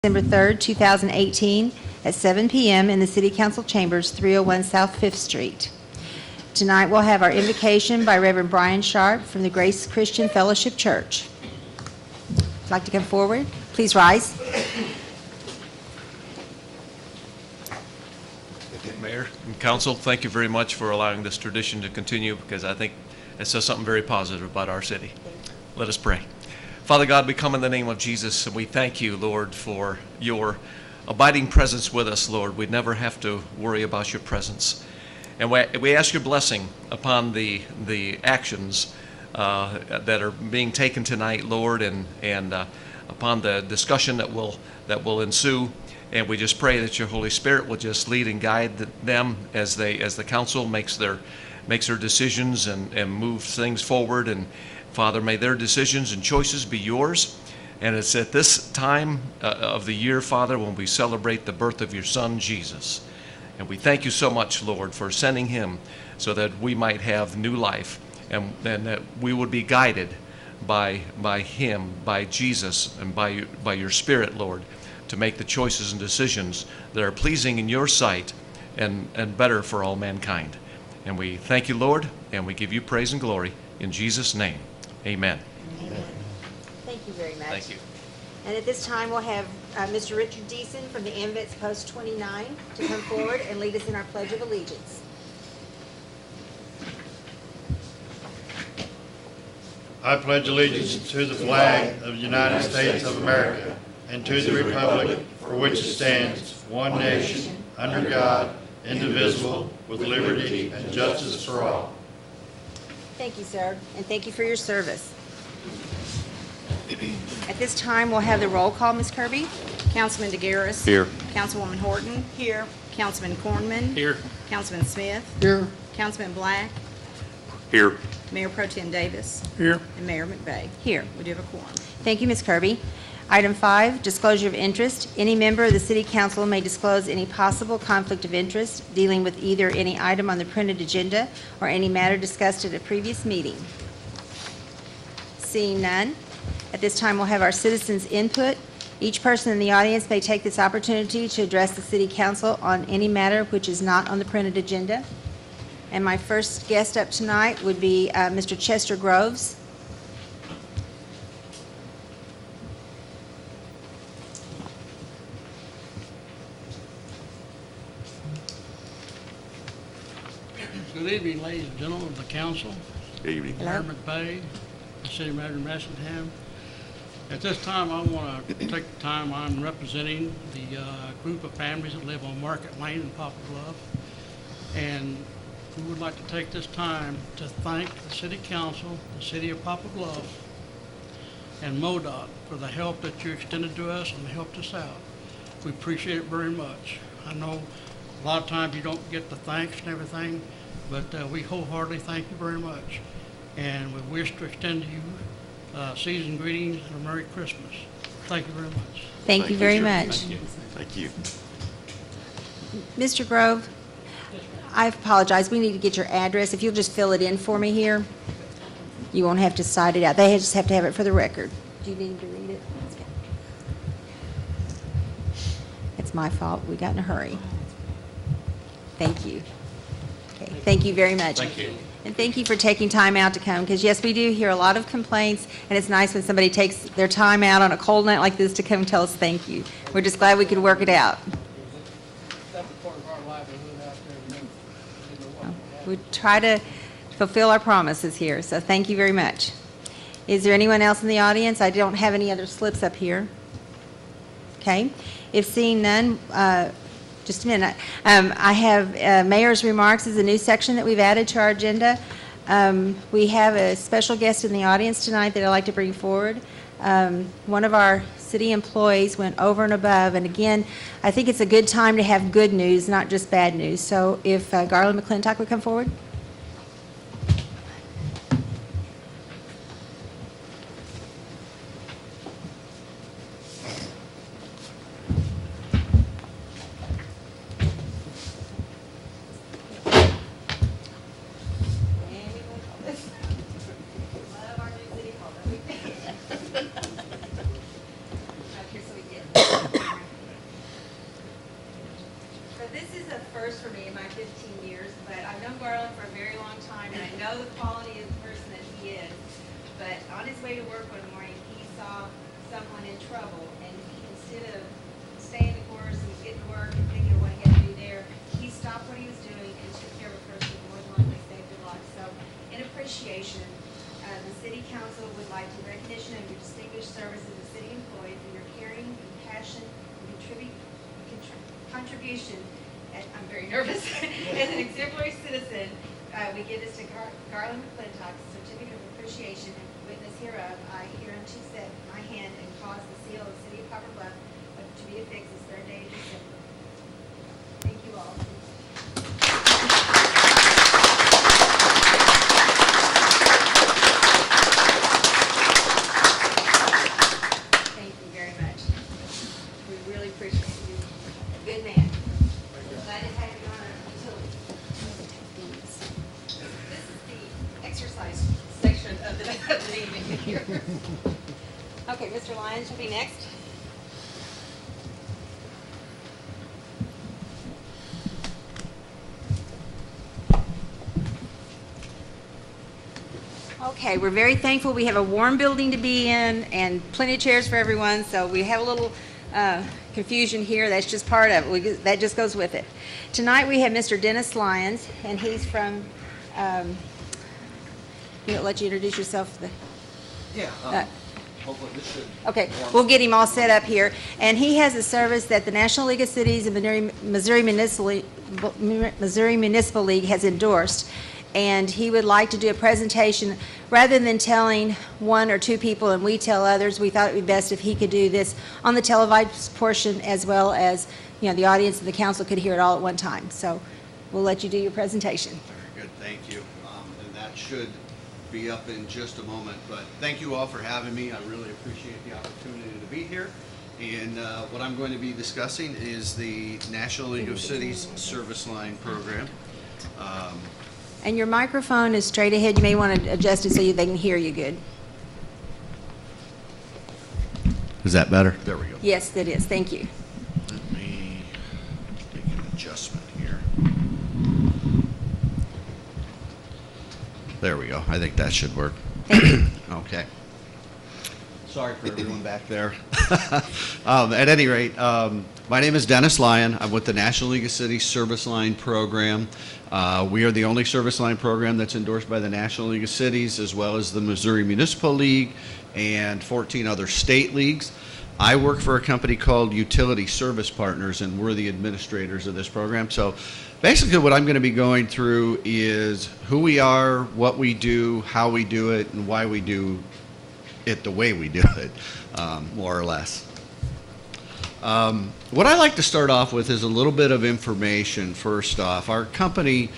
December 3rd, 2018 at 7 p.m. in the City Council Chambers, 301 South 5th Street. Tonight we'll have our invocation by Reverend Brian Sharp from the Grace Christian Fellowship Church. If you'd like to come forward, please rise. Mayor and Council, thank you very much for allowing this tradition to continue, because I think it says something very positive about our city. Let us pray. Father God, we come in the name of Jesus, and we thank you, Lord, for your abiding presence with us, Lord. We never have to worry about your presence. And we ask your blessing upon the actions that are being taken tonight, Lord, and upon the discussion that will ensue. And we just pray that your Holy Spirit will just lead and guide them as the council makes their decisions and moves things forward. And Father, may their decisions and choices be yours. And it's at this time of the year, Father, when we celebrate the birth of your Son, Jesus. And we thank you so much, Lord, for sending him so that we might have new life, and that we would be guided by him, by Jesus, and by your Spirit, Lord, to make the choices and decisions that are pleasing in your sight and better for all mankind. And we thank you, Lord, and we give you praise and glory in Jesus' name. Amen. Amen. Thank you very much. Thank you. And at this time, we'll have Mr. Richard Deason from the Amvets Post 29 to come forward and lead us in our Pledge of Allegiance. I pledge allegiance to the flag of the United States of America and to the republic for which it stands, one nation, under God, indivisible, with liberty and justice for all. Thank you, sir, and thank you for your service. At this time, we'll have the roll call, Ms. Kirby. Councilman DeGaris. Here. Councilwoman Horton. Here. Councilman Cornman. Here. Councilman Smith. Here. Councilman Black. Here. Mayor Pro Tem Davis. Here. And Mayor McVey. Here. We do have a quorum. Thank you, Ms. Kirby. Item 5, disclosure of interest. Any member of the City Council may disclose any possible conflict of interest dealing with either any item on the printed agenda or any matter discussed at a previous meeting. Seeing none, at this time we'll have our citizens' input. Each person in the audience may take this opportunity to address the City Council on any matter which is not on the printed agenda. And my first guest up tonight would be Mr. Chester Groves. Good evening, ladies and gentlemen of the council. Good evening. Mayor McVey, City Manager Messingham. At this time, I want to take the time, I'm representing the group of families that live on Market Lane in Poplar, Bluff. And we would like to take this time to thank the City Council, the City of Poplar Bluff, and MoDOT for the help that you extended to us and helped us out. We appreciate it very much. I know a lot of times you don't get the thanks and everything, but we wholeheartedly thank you very much. And we wish to extend to you season greetings and a Merry Christmas. Thank you very much. Thank you very much. Thank you. Mr. Grove, I apologize. We need to get your address. If you'll just fill it in for me here, you won't have to cite it out. They just have to have it for the record. Do you need to read it? It's my fault. We got in a hurry. Thank you. Okay. Thank you very much. Thank you. And thank you for taking time out to come, because yes, we do hear a lot of complaints, and it's nice when somebody takes their time out on a cold night like this to come tell us thank you. We're just glad we could work it out. We try to fulfill our promises here, so thank you very much. Is there anyone else in the audience? I don't have any other slips up here. Okay. If seeing none, just a minute. I have Mayor's Remarks is a new section that we've added to our agenda. We have a special guest in the audience tonight that I'd like to bring forward. One of our city employees went over and above, and again, I think it's a good time to have good news, not just bad news. So if Garland McClintock would come forward. Okay, so we get first for me in my 15 years, but I've known Garland for a very long time, and I know the quality of the person that he is. But on his way to work one morning, he saw someone in trouble, and instead of staying the course and getting to work and thinking of what he had to do there, he stopped what he was doing and took care of a person who more than likely saved their life. So, in appreciation, the City Council would like to recognition of your distinguished service as a city employee for your caring, compassion, and contribution. I'm very nervous. As an exemplary citizen, we give this to Garland McClintock, certificate of appreciation, and witness hereof, I hereunto set my hand and cause the seal of the City of Poplar Bluff to be affixed this 3rd day of December. Thank you all. Thank you very much. We really appreciate you. Good man. Glad to have you on our utility. This is the exercise section of the meeting here. Okay, Mr. Lyons will be next. Okay, we're very thankful. We have a warm building to be in and plenty of chairs for everyone, so we have a little confusion here. That's just part of it. That just goes with it. Tonight we have Mr. Dennis Lyons, and he's from, I'll let you introduce yourself. Hopefully this should. Okay, we'll get him all set up here. And he has a service that the National League of Cities and Missouri Municipal League has endorsed. And he would like to do a presentation. Rather than telling one or two people and we tell others, we thought it would be best if he could do this on the televised portion as well as, the audience and the council could hear it all at one time. So we'll let you do your presentation. Very good, thank you. And that should be up in just a moment, but thank you all for having me. I really appreciate the opportunity to be here. And what I'm going to be discussing is the National League of Cities Service Line Program. And your microphone is straight ahead. You may want to adjust it so they can hear you good. Is that better? There we go. Yes, that is. Thank you. Let me make an adjustment here. There we go. I think that should work. Okay. Sorry for everyone back there. At any rate, my name is Dennis Lyon. I'm with the National League of Cities Service Line Program. We are the only service line program that's endorsed by the National League of Cities as well as the Missouri Municipal League and 14 other state leagues. I work for a company called Utility Service Partners, and we're the administrators of this program. So basically what I'm going to be going through is who we are, what we do, how we do it, and why we do it the way we do it, more or less. What I like to start off with is a little bit of information. First off, our company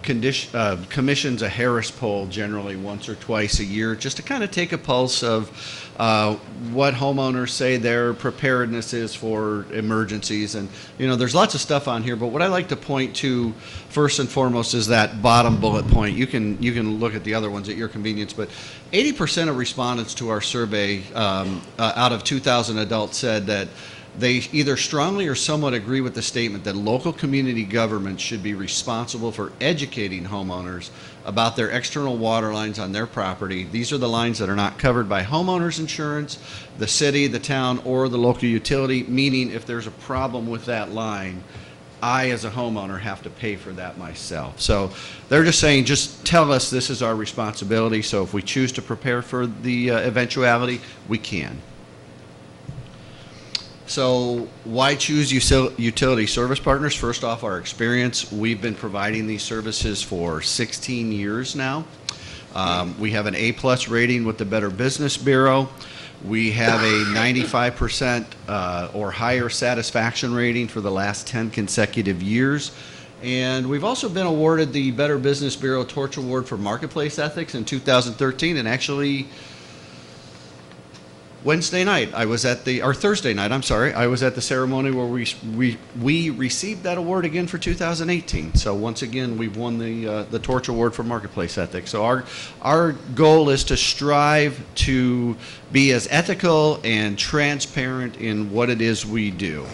commissions a Harris poll generally once or twice a year just to kind of take a pulse of what homeowners say their preparedness is for emergencies. And there's lots of stuff on here, but what I like to point to first and foremost is that bottom bullet point. You can look at the other ones at your convenience, but 80% of respondents to our survey out of 2,000 adults said that they either strongly or somewhat agree with the statement that local community governments should be responsible for educating homeowners about their external water lines on their property. These are the lines that are not covered by homeowners insurance, the city, the town, or the local utility, meaning if there's a problem with that line, I as a homeowner have to pay for that myself. So they're just saying, just tell us this is our responsibility, so if we choose to prepare for the eventuality, we can. So why choose utility service partners? First off, our experience. We've been providing these services for 16 years now. We have an A+ rating with the Better Business Bureau. We have a 95% or higher satisfaction rating for the last 10 consecutive years. And we've also been awarded the Better Business Bureau Torch Award for Marketplace Ethics in 2013, and actually Thursday night, I was at the ceremony where we received that award again for 2018. So once again, we've won the Torch Award for Marketplace Ethics. So our goal is to strive to be as ethical and transparent in what it is we do.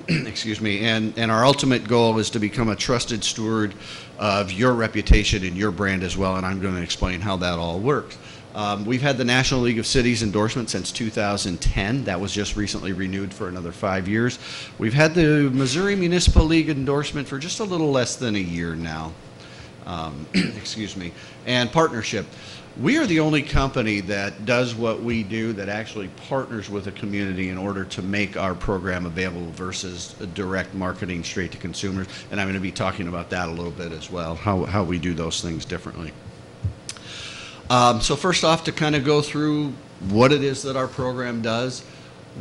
Excuse me, and our ultimate goal is to become a trusted steward of your reputation and your brand as well, and I'm going to explain how that all works. We've had the National League of Cities endorsement since 2010. That was just recently renewed for another 5 years. We've had the Missouri Municipal League endorsement for just a little less than a year now. Excuse me, and partnership. We are the only company that does what we do that actually partners with a community in order to make our program available versus direct marketing straight to consumers. And I'm going to be talking about that a little bit as well, how we do those things differently. So first off, to kind of go through what it is that our program does,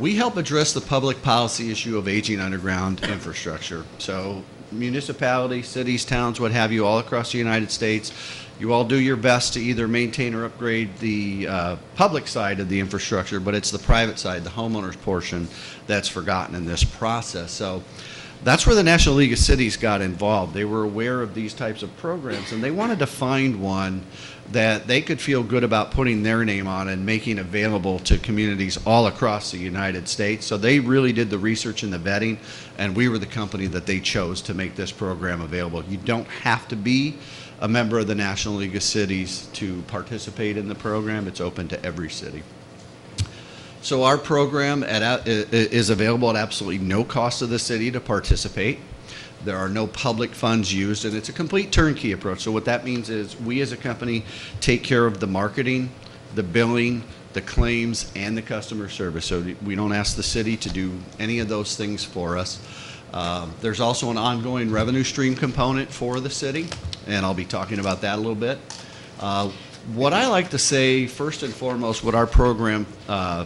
we help address the public policy issue of aging underground infrastructure. So municipalities, cities, towns, what have you, all across the United States, you all do your best to either maintain or upgrade the public side of the infrastructure, but it's the private side, the homeowners portion, that's forgotten in this process. So that's where the National League of Cities got involved. They were aware of these types of programs, and they wanted to find one that they could feel good about putting their name on and making available to communities all across the United States. So they really did the research and the vetting, and we were the company that they chose to make this program available. You don't have to be a member of the National League of Cities to participate in the program. It's open to every city. So our program is available at absolutely no cost to the city to participate. There are no public funds used, and it's a complete turnkey approach. So what that means is we as a company take care of the marketing, the billing, the claims, and the customer service. So we don't ask the city to do any of those things for us. There's also an ongoing revenue stream component for the city, and I'll be talking about that a little bit. What I like to say, first and foremost, what our program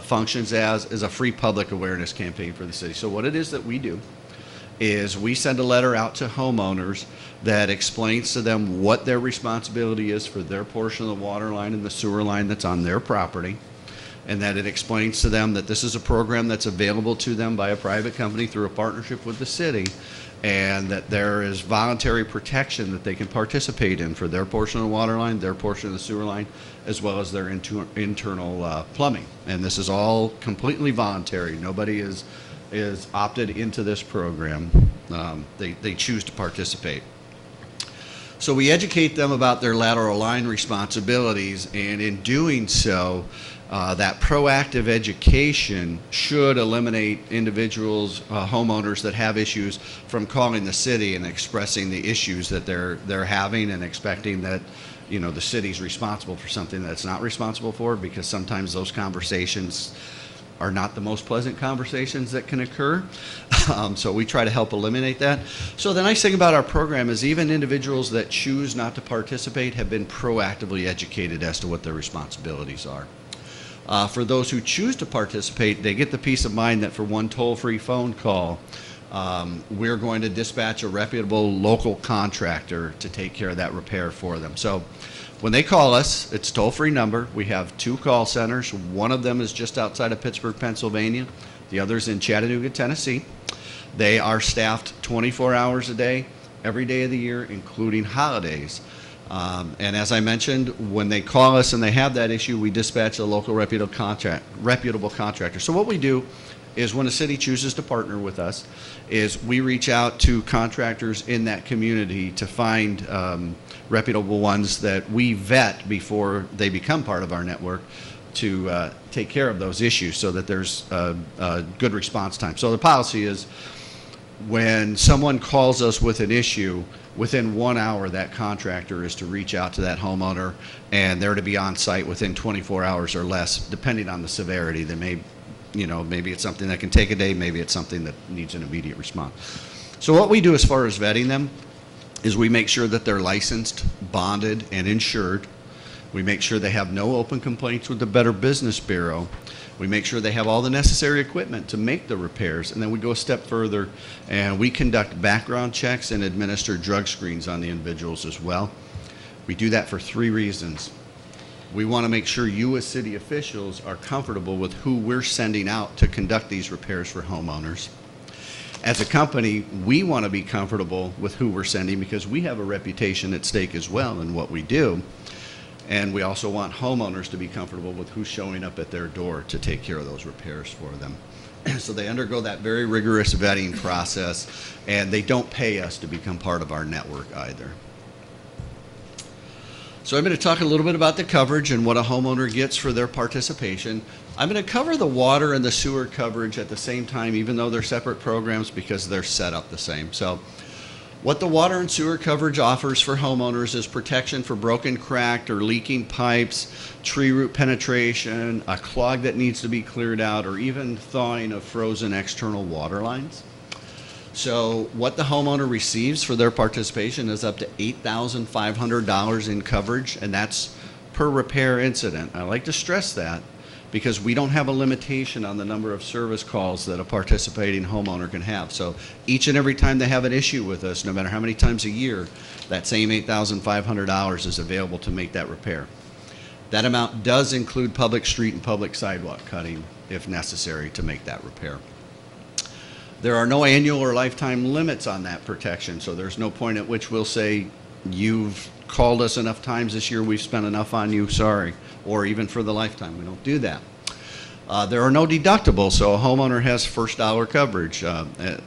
functions as is a free public awareness campaign for the city. So what it is that we do is we send a letter out to homeowners that explains to them what their responsibility is for their portion of the water line and the sewer line that's on their property, and that it explains to them that this is a program that's available to them by a private company through a partnership with the city, and that there is voluntary protection that they can participate in for their portion of the water line, their portion of the sewer line, as well as their internal plumbing. And this is all completely voluntary. Nobody is opted into this program. They choose to participate. So we educate them about their lateral line responsibilities, and in doing so, that proactive education should eliminate individuals, homeowners that have issues from calling the city and expressing the issues that they're having and expecting that, you know, the city's responsible for something that's not responsible for, because sometimes those conversations are not the most pleasant conversations that can occur. So we try to help eliminate that. So the nice thing about our program is even individuals that choose not to participate have been proactively educated as to what their responsibilities are. For those who choose to participate, they get the peace of mind that for one toll-free phone call, we're going to dispatch a reputable local contractor to take care of that repair for them. So when they call us, it's a toll-free number. We have 2 call centers. One of them is just outside of Pittsburgh, Pennsylvania. The other is in Chattanooga, Tennessee. They are staffed 24 hours a day, every day of the year, including holidays. And as I mentioned, when they call us and they have that issue, we dispatch a local reputable contractor. So what we do is when a city chooses to partner with us, is we reach out to contractors in that community to find reputable ones that we vet before they become part of our network to take care of those issues so that there's a good response time. So the policy is when someone calls us with an issue, within 1 hour that contractor is to reach out to that homeowner, and they're to be on site within 24 hours or less, depending on the severity. They may, you know, maybe it's something that can take a day, maybe it's something that needs an immediate response. So what we do as far as vetting them is we make sure that they're licensed, bonded, and insured. We make sure they have no open complaints with the Better Business Bureau. We make sure they have all the necessary equipment to make the repairs, and then we go a step further and we conduct background checks and administer drug screens on the individuals as well. We do that for 3 reasons. We want to make sure you as city officials are comfortable with who we're sending out to conduct these repairs for homeowners. As a company, we want to be comfortable with who we're sending because we have a reputation at stake as well in what we do. And we also want homeowners to be comfortable with who's showing up at their door to take care of those repairs for them. So they undergo that very rigorous vetting process, and they don't pay us to become part of our network either. So I'm going to talk a little bit about the coverage and what a homeowner gets for their participation. I'm going to cover the water and the sewer coverage at the same time, even though they're separate programs, because they're set up the same. So what the water and sewer coverage offers for homeowners is protection for broken, cracked, or leaking pipes, tree root penetration, a clog that needs to be cleared out, or even thawing of frozen external water lines. So what the homeowner receives for their participation is up to $8,500 in coverage, and that's per repair incident. I like to stress that because we don't have a limitation on the number of service calls that a participating homeowner can have. So each and every time they have an issue with us, no matter how many times a year, that same $8,500 is available to make that repair. That amount does include public street and public sidewalk cutting if necessary to make that repair. There are no annual or lifetime limits on that protection, so there's no point at which we'll say, you've called us enough times this year, we've spent enough on you, sorry, or even for the lifetime. We don't do that. There are no deductibles, so a homeowner has first dollar coverage.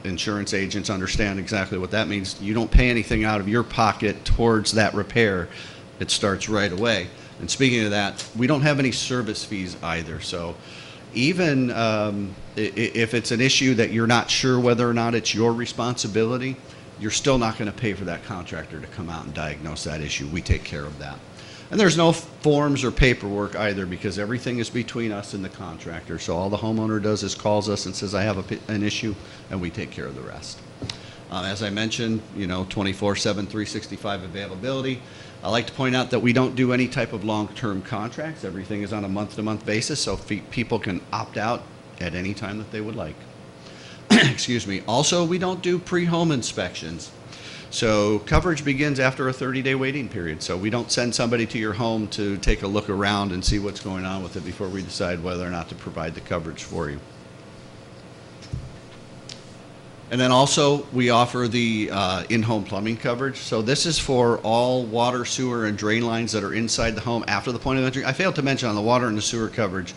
Insurance agents understand exactly what that means. You don't pay anything out of your pocket towards that repair. It starts right away. And speaking of that, we don't have any service fees either, so even if it's an issue that you're not sure whether or not it's your responsibility, you're still not going to pay for that contractor to come out and diagnose that issue. We take care of that. And there's no forms or paperwork either, because everything is between us and the contractor. So all the homeowner does is calls us and says, I have an issue, and we take care of the rest. As I mentioned, 24/7, 365 availability. I like to point out that we don't do any type of long-term contracts. Everything is on a month-to-month basis, so people can opt out at any time that they would like. Excuse me. Also, we don't do pre-home inspections. So coverage begins after a 30-day waiting period. So we don't send somebody to your home to take a look around and see what's going on with it before we decide whether or not to provide the coverage for you. And then also, we offer the in-home plumbing coverage. So this is for all water, sewer, and drain lines that are inside the home after the point of entry. I failed to mention on the water and the sewer coverage,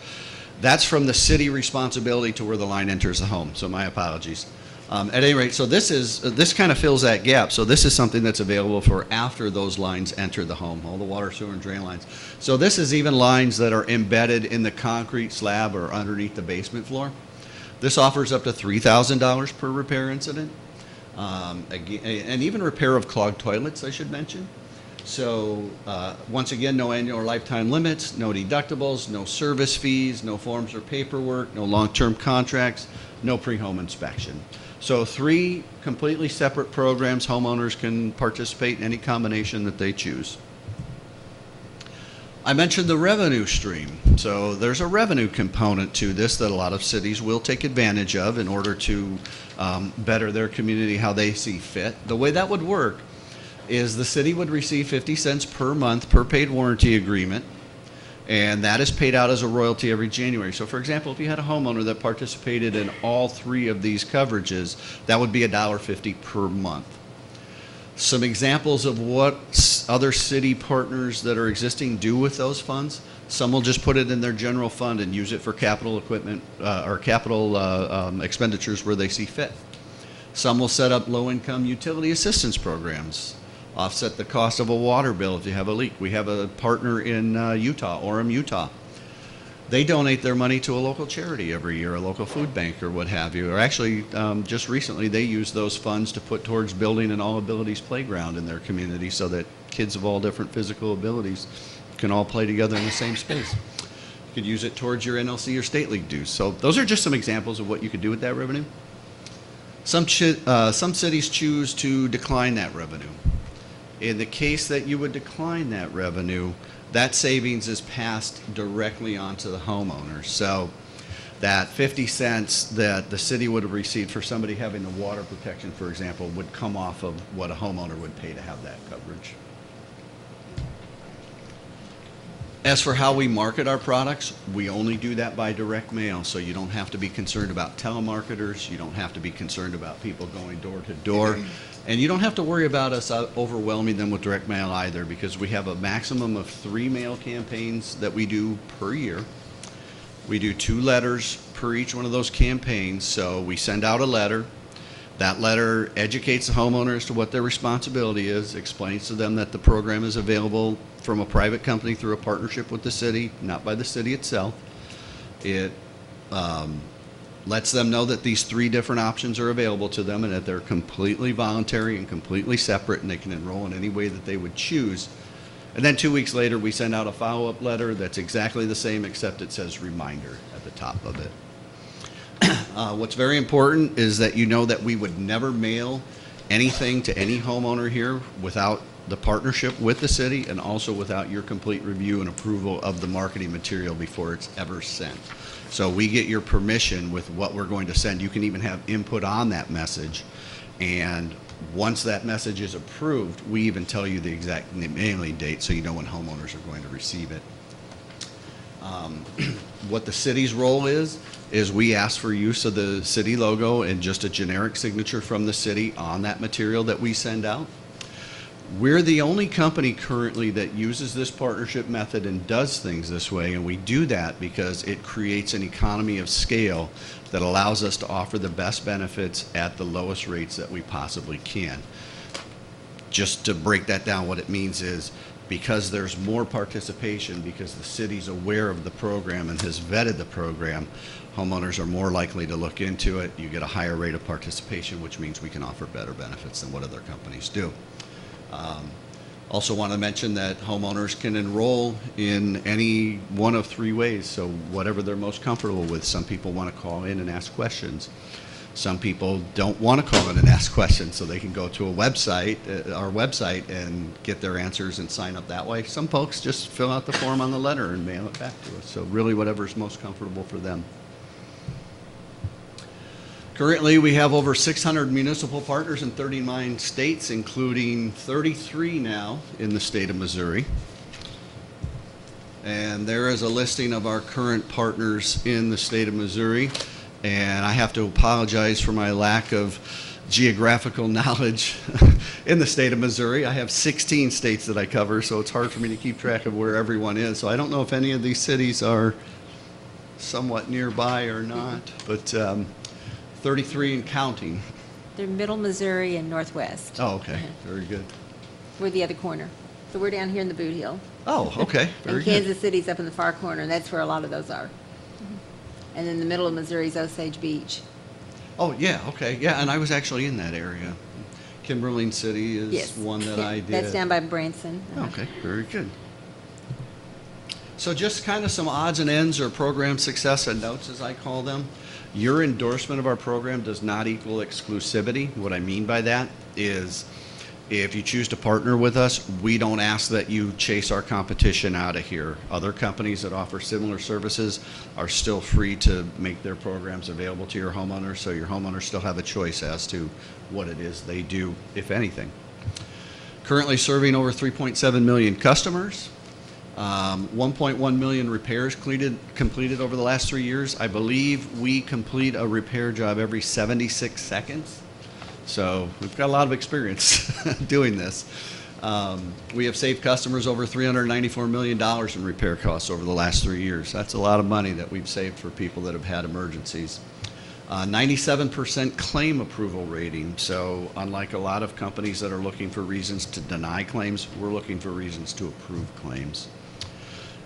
that's from the city responsibility to where the line enters the home. So my apologies. At any rate, so this kind of fills that gap. So this is something that's available for after those lines enter the home, all the water, sewer, and drain lines. So this is even lines that are embedded in the concrete slab or underneath the basement floor. This offers up to $3,000 per repair incident, and even repair of clogged toilets, I should mention. So once again, no annual or lifetime limits, no deductibles, no service fees, no forms or paperwork, no long-term contracts, no pre-home inspection. So 3 completely separate programs. Homeowners can participate in any combination that they choose. I mentioned the revenue stream. So there's a revenue component to this that a lot of cities will take advantage of in order to better their community how they see fit. The way that would work is the city would receive 50 cents per month per paid warranty agreement, and that is paid out as a royalty every January. So for example, if you had a homeowner that participated in all 3 of these coverages, that would be $1.50 per month. Some examples of what other city partners that are existing do with those funds. Some will just put it in their general fund and use it for capital equipment or capital expenditures where they see fit. Some will set up low-income utility assistance programs, offset the cost of a water bill if you have a leak. We have a partner in Utah, Orem, Utah. They donate their money to a local charity every year, a local food bank or what have you. Or actually, just recently, they used those funds to put towards building an all-abilities playground in their community so that kids of all different physical abilities can all play together in the same space. You could use it towards your NLC or state league dues. So those are just some examples of what you could do with that revenue. Some cities choose to decline that revenue. In the case that you would decline that revenue, that savings is passed directly onto the homeowner. So that 50 cents that the city would have received for somebody having the water protection, for example, would come off of what a homeowner would pay to have that coverage. As for how we market our products, we only do that by direct mail, so you don't have to be concerned about telemarketers, you don't have to be concerned about people going door to door, and you don't have to worry about us overwhelming them with direct mail either, because we have a maximum of 3 mail campaigns that we do per year. We do 2 letters per each one of those campaigns. So we send out a letter. That letter educates the homeowner as to what their responsibility is, explains to them that the program is available from a private company through a partnership with the city, not by the city itself. It lets them know that these 3 different options are available to them and that they're completely voluntary and completely separate, and they can enroll in any way that they would choose. And then 2 weeks later, we send out a follow-up letter that's exactly the same, except it says reminder at the top of it. What's very important is that you know that we would never mail anything to any homeowner here without the partnership with the city and also without your complete review and approval of the marketing material before it's ever sent. So we get your permission with what we're going to send. You can even have input on that message. And once that message is approved, we even tell you the exact mailing date so you know when homeowners are going to receive it. What the city's role is we ask for use of the city logo and just a generic signature from the city on that material that we send out. We're the only company currently that uses this partnership method and does things this way, and we do that because it creates an economy of scale that allows us to offer the best benefits at the lowest rates that we possibly can. Just to break that down, what it means is because there's more participation, because the city's aware of the program and has vetted the program, homeowners are more likely to look into it. You get a higher rate of participation, which means we can offer better benefits than what other companies do. Also want to mention that homeowners can enroll in any one of 3 ways, so whatever they're most comfortable with. Some people want to call in and ask questions. Some people don't want to call in and ask questions, so they can go to a website, our website, and get their answers and sign up that way. Some folks just fill out the form on the letter and mail it back to us, so really whatever's most comfortable for them. Currently, we have over 600 municipal partners in 39 states, including 33 now in the state of Missouri. And there is a listing of our current partners in the state of Missouri. And I have to apologize for my lack of geographical knowledge in the state of Missouri. I have 16 states that I cover, so it's hard for me to keep track of where everyone is. So I don't know if any of these cities are somewhat nearby or not, but 33 and counting. They're Middle Missouri and Northwest. Oh, okay. Very good. We're the other corner. So we're down here in the Boot Hill. Oh, okay. Very And good. Kansas City's up in the far corner, and that's where a lot of those are. And then the middle of Missouri is Osage Beach. Oh, yeah, okay. Yeah, and I was actually in that area. Kimberling City is Yes. one that Yeah, I did. That's down by Branson. Okay, very good. So just kind of some odds and ends or program success and notes, as I call them. Your endorsement of our program does not equal exclusivity. What I mean by that is if you choose to partner with us, we don't ask that you chase our competition out of here. Other companies that offer similar services are still free to make their programs available to your homeowners, so your homeowners still have a choice as to what it is they do, if anything. Currently serving over 3.7 million customers. 1.1 million repairs completed over the last 3 years. I believe we complete a repair job every 76 seconds. So we've got a lot of experience doing this. We have saved customers over $394 million in repair costs over the last 3 years. That's a lot of money that we've saved for people that have had emergencies. 97% claim approval rating. So unlike a lot of companies that are looking for reasons to deny claims, we're looking for reasons to approve claims.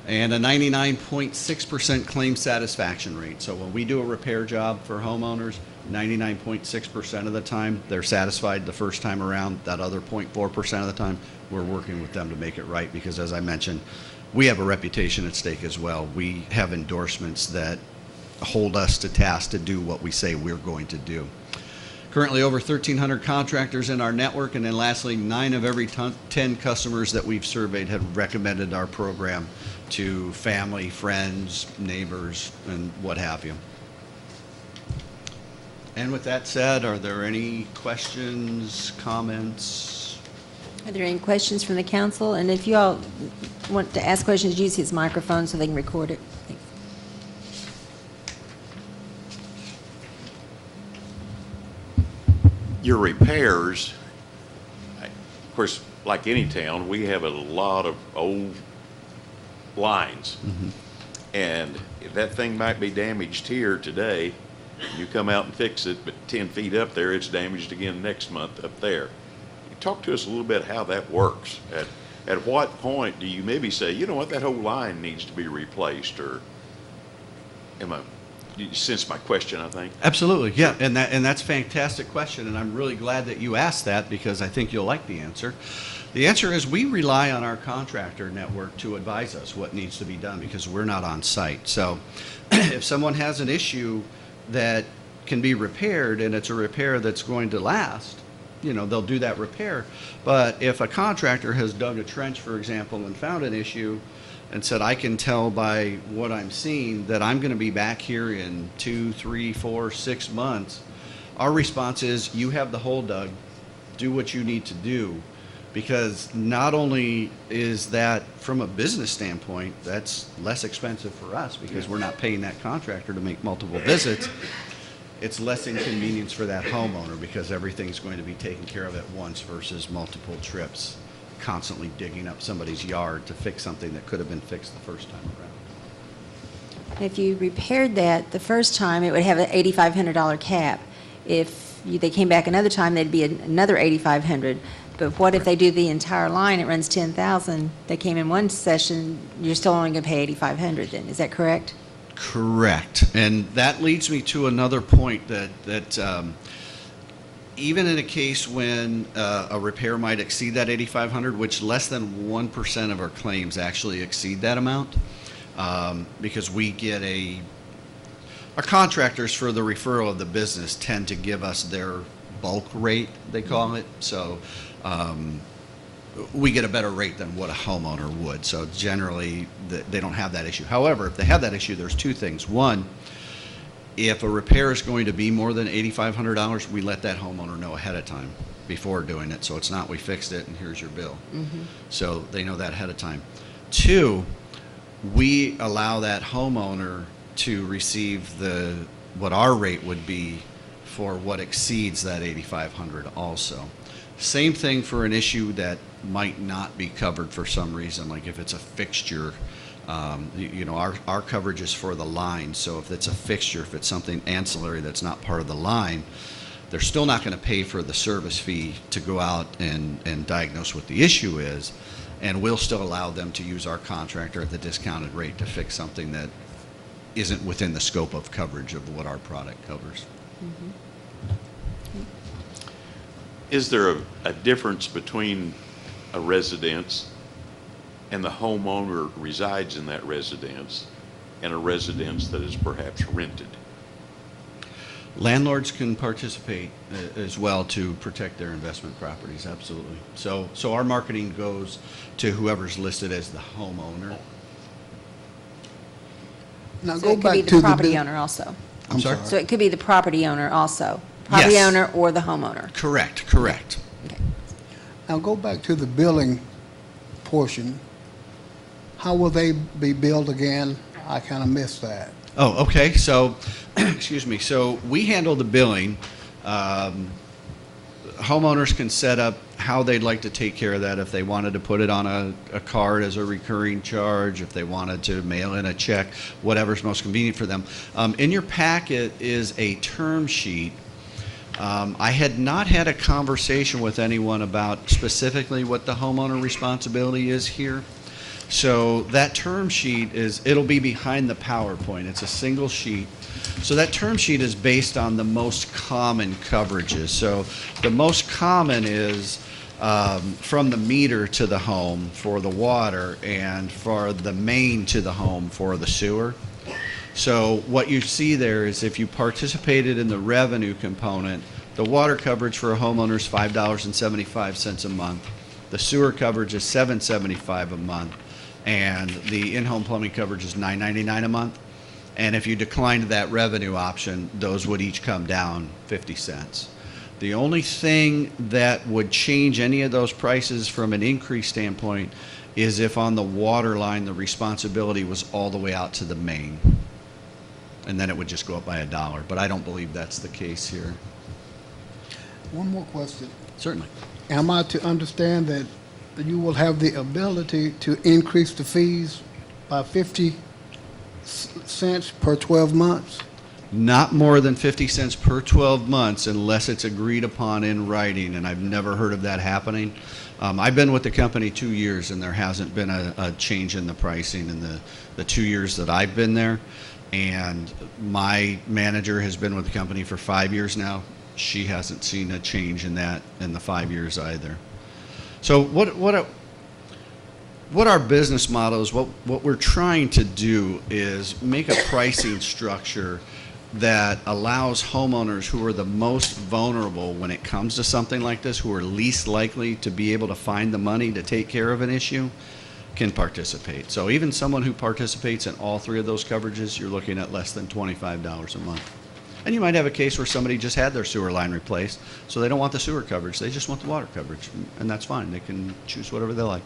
And a 99.6% claim satisfaction rate. So when we do a repair job for homeowners, 99.6% of the time, they're satisfied the first time around. That other 0.4% of the time, we're working with them to make it right because, as I mentioned, we have a reputation at stake as well. We have endorsements that hold us to task to do what we say we're going to do. Currently over 1,300 contractors in our network, and then lastly, 9 of every 10 customers that we've surveyed have recommended our program to family, friends, neighbors, and what have you. And with that said, are there any questions, comments? Are there any questions from the council? And if you all want to ask questions, use his microphone so they can record it. Thanks. Your repairs, of course, like any town, we have a lot of old lines. And if that thing might be damaged here today, you come out and fix it, but 10 feet up there, it's damaged again next month up there. Talk to us a little bit how that works. At what point do you maybe say, you know what, that whole line needs to be replaced, or you sense my question, I think? Absolutely, yeah, and that's a fantastic question, and I'm really glad that you asked that because I think you'll like the answer. The answer is we rely on our contractor network to advise us what needs to be done because we're not on site. So if someone has an issue that can be repaired and it's a repair that's going to last, they'll do that repair. But if a contractor has dug a trench, for example, and found an issue and said, I can tell by what I'm seeing that I'm going to be back here in 2, 3, 4, 6 months, our response is, you have the hole dug, do what you need to do. Because not only is that from a business standpoint, that's less expensive for us because we're not paying that contractor to make multiple visits. It's less inconvenience for that homeowner because everything's going to be taken care of at once versus multiple trips, constantly digging up somebody's yard to fix something that could have been fixed the first time around. If you repaired that the first time, it would have an $8,500 cap. If they came back another time, they'd be another $8,500. But what if they do the entire line, it runs $10,000, they came in one session, you're still only going to pay $8,500 then, is that correct? Correct. And that leads me to another point that even in a case when a repair might exceed that $8,500, which less than 1% of our claims actually exceed that amount, because we get our contractors for the referral of the business tend to give us their bulk rate, they call it. So we get a better rate than what a homeowner would. So generally, they don't have that issue. However, if they have that issue, there's two things. One, if a repair is going to be more than $8,500, we let that homeowner know ahead of time before doing it. So it's not we fixed it and here's your bill. Mm-hmm. So they know that ahead of time. Two, we allow that homeowner to receive what our rate would be for what exceeds that $8,500 also. Same thing for an issue that might not be covered for some reason, like if it's a fixture. Our coverage is for the line, so if it's a fixture, if it's something ancillary that's not part of the line, they're still not going to pay for the service fee to go out and diagnose what the issue is, and we'll still allow them to use our contractor at the discounted rate to fix something that isn't within the scope of coverage of what our product covers. Mm-hmm. Is there a difference between a residence and the homeowner resides in that residence and a residence that is perhaps rented? Landlords can participate as well to protect their investment properties, absolutely. So our marketing goes to whoever's listed as the homeowner. Now So go it could back be to the property bill- owner also. I'm sorry? So it could be the property owner also. Property Yes. owner or the homeowner. Correct. Okay. Now go back to the billing portion. How will they be billed again? I kind of missed that. Oh, okay. So, excuse me. So we handle the billing. Homeowners can set up how they'd like to take care of that. If they wanted to put it on a card as a recurring charge, if they wanted to mail in a check, whatever's most convenient for them. In your packet is a term sheet. I had not had a conversation with anyone about specifically what the homeowner responsibility is here. So that term sheet it'll be behind the PowerPoint. It's a single sheet. So that term sheet is based on the most common coverages. So the most common is from the meter to the home for the water and for the main to the home for the sewer. So what you see there is if you participated in the revenue component, the water coverage for a homeowner is $5.75 a month. The sewer coverage is $7.75 a month. And the in-home plumbing coverage is $9.99 a month. And if you declined that revenue option, those would each come down 50 cents. The only thing that would change any of those prices from an increase standpoint is if on the water line the responsibility was all the way out to the main. And then it would just go up by $1. But I don't believe that's the case here. One more question. Certainly. Am I to understand that you will have the ability to increase the fees by 50 cents per 12 months? Not more than 50 cents per 12 months unless it's agreed upon in writing, and I've never heard of that happening. I've been with the company 2 years, and there hasn't been a change in the pricing in the 2 years that I've been there. And my manager has been with the company for 5 years now. She hasn't seen a change in that in the 5 years either. So what our business model is, what we're trying to do is make a pricing structure that allows homeowners who are the most vulnerable when it comes to something like this, who are least likely to be able to find the money to take care of an issue, can participate. So even someone who participates in all three of those coverages, you're looking at less than $25 a month. And you might have a case where somebody just had their sewer line replaced, so they don't want the sewer coverage, they just want the water coverage, and that's fine. They can choose whatever they like.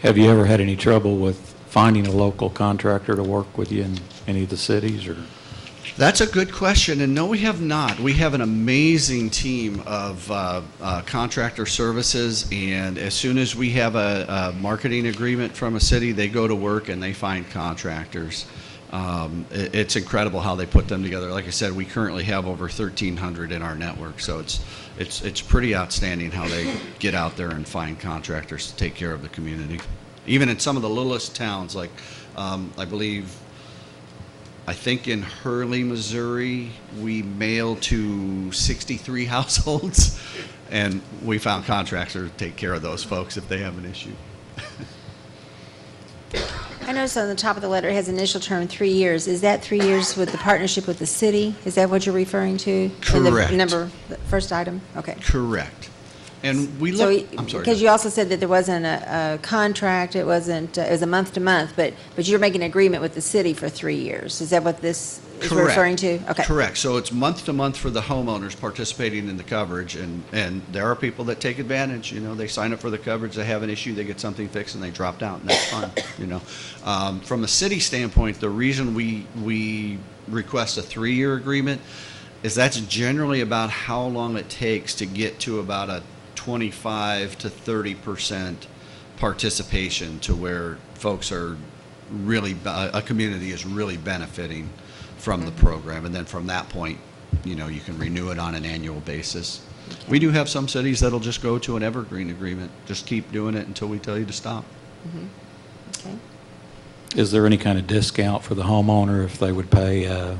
Have you ever had any trouble with finding a local contractor to work with you in any of the cities, or? That's a good question, and no, we have not. We have an amazing team of contractor services, and as soon as we have a marketing agreement from a city, they go to work and they find contractors. It's incredible how they put them together. Like I said, we currently have over 1,300 in our network, so it's pretty outstanding how they get out there and find contractors to take care of the community. Even in some of the littlest towns, like I think in Hurley, Missouri, we mailed to 63 households, and we found contractors to take care of those folks if they have an issue. I noticed on the top of the letter it has initial term 3 years. Is that 3 years with the partnership with the city? Is that what you're referring to? Correct. In the first item? Okay. Correct. And we So, look, I'm sorry. because you also said that there wasn't a contract, it wasn't, it was a month to month, but you're making an agreement with the city for 3 years. Is that what this is Correct. referring to? Okay. Correct. So it's month to month for the homeowners participating in the coverage, and there are people that take advantage. You know, they sign up for the coverage, they have an issue, they get something fixed, and they drop out, and that's fine. You know, from a city standpoint, the reason we request a 3-year agreement is that's generally about how long it takes to get to about a 25 to 30% participation, to where folks are really, a community is really benefiting from the program. And then from that point, you know, you can renew it on an annual basis. Okay. We do have some cities that'll just go to an evergreen agreement, just keep doing it until we tell you to stop. Okay. Is there any kind of discount for the homeowner if they would pay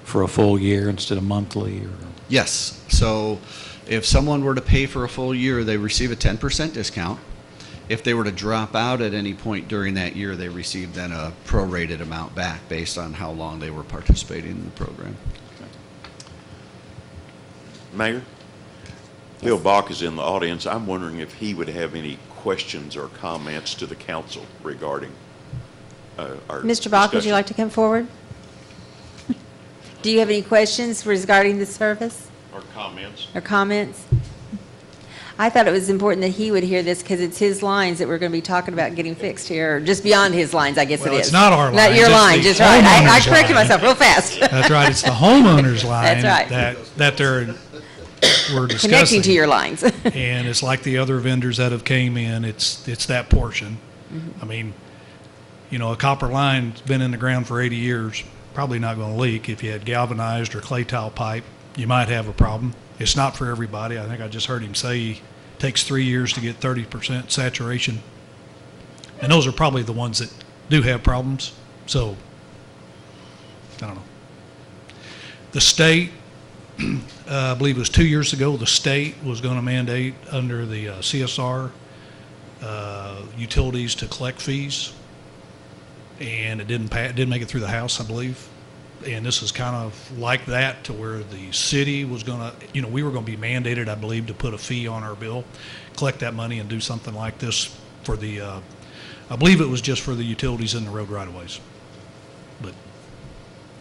for a full year instead of monthly? Or? Yes. So if someone were to pay for a full year, they receive a 10% discount. If they were to drop out at any point during that year, they receive then a prorated amount back based on how long they were participating in the program. Mayor, Bill Bach is in the audience. I'm wondering if he would have any questions or comments to the council regarding our Mr. Bach, would you discussion. like to come forward? Do you have any questions regarding the service Or comments? or comments? I thought it was important that he would hear this because it's his lines that we're going to be talking about getting fixed here, or just beyond his lines, I guess it is. Well, it's not our Not lines, your it's lines, the just right. I homeowner's corrected line. myself real fast. That's right, it's the homeowner's line That's right. that we're discussing. Connecting to your lines. And it's like the other vendors that have came in, it's that portion. I mean, you know, a copper line's been in the ground for 80 years, probably not going to leak. If you had galvanized or clay tile pipe, you might have a problem. It's not for everybody. I think I just heard him say it takes 3 years to get 30% saturation. And those are probably the ones that do have problems. So, I don't know. The state, I believe it was 2 years ago, the state was going to mandate under the CSR utilities to collect fees. And it didn't make it through the House, I believe. And this is kind of like that, to where the city was going to, you know, we were going to be mandated, I believe, to put a fee on our bill, collect that money and do something like this for the, I believe it was just for the utilities in the road right-of-ways. But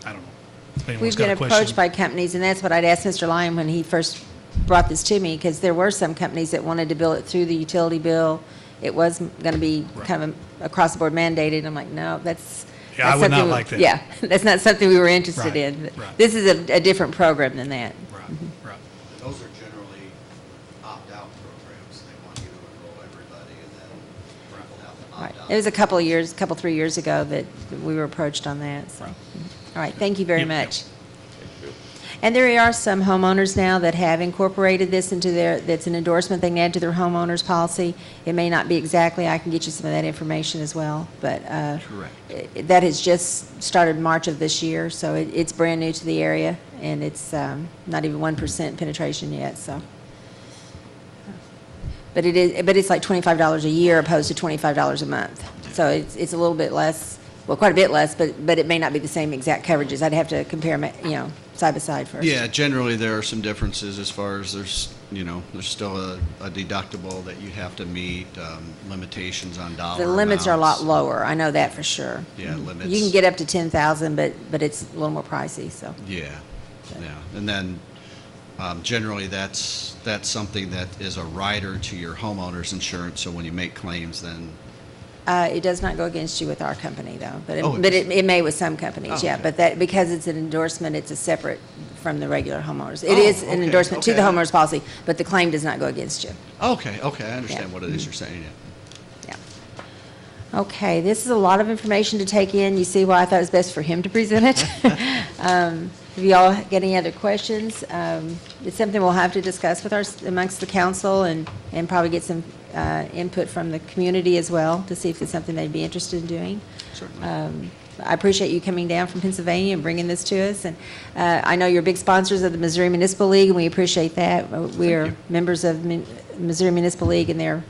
I don't know. If anyone's We've got been a question. approached by companies, and that's what I'd asked Mr. Lyon when he first brought this to me, because there were some companies that wanted to bill it through the utility bill. It was going to be kind of across-the-board mandated. I'm like, no, that's... Yeah, I would not like that. Yeah, that's not something we were interested Right, in. right. This is a different program than that. Right, right. Those are generally opt-out programs. They want you to enroll everybody and then out the Right. It was a couple, 3 years ago that we were approached on that, so. All right, thank you very Yep. much. And there are some homeowners now that have incorporated this into that's an endorsement they can add to their homeowner's policy. It may not be exactly, I can get you some of that information as well, but Correct. that has just started March of this year, so it's brand new to the area, and it's not even 1% penetration yet, so. But it's like $25 a year opposed to $25 a month. So it's a little bit less, well, quite a bit less, but it may not be the same exact coverages. I'd have to compare them, side by side first. Yeah, generally there are some differences as far as there's still a deductible that you have to meet, limitations on dollar The limits are a lot amounts. lower. I know that for sure. Yeah, limits. You can get up to 10,000, but it's a little more pricey, so. Yeah, yeah. And then generally that's something that is a rider to your homeowner's insurance, so when you make claims then. It does not go against you with our company, though, but Oh, it may with some companies, Oh, yeah. okay. But that, because it's an endorsement, it's a separate from the regular homeowners. It Oh, is an okay, endorsement to the okay. homeowner's policy, but the claim does not go against you. Okay, I understand Yeah. what it is you're saying, yeah. Yeah. Okay, this is a lot of information to take in. You see why I thought it was best for him to present it. If you all get any other questions, it's something we'll have to discuss with amongst the council and probably get some input from the community as well to see if it's something they'd be interested in doing. Certainly. I appreciate you coming down from Pennsylvania and bringing this to us. And I know you're big sponsors of the Missouri Municipal League, and we appreciate that. We are you. members of Missouri Municipal League, and they're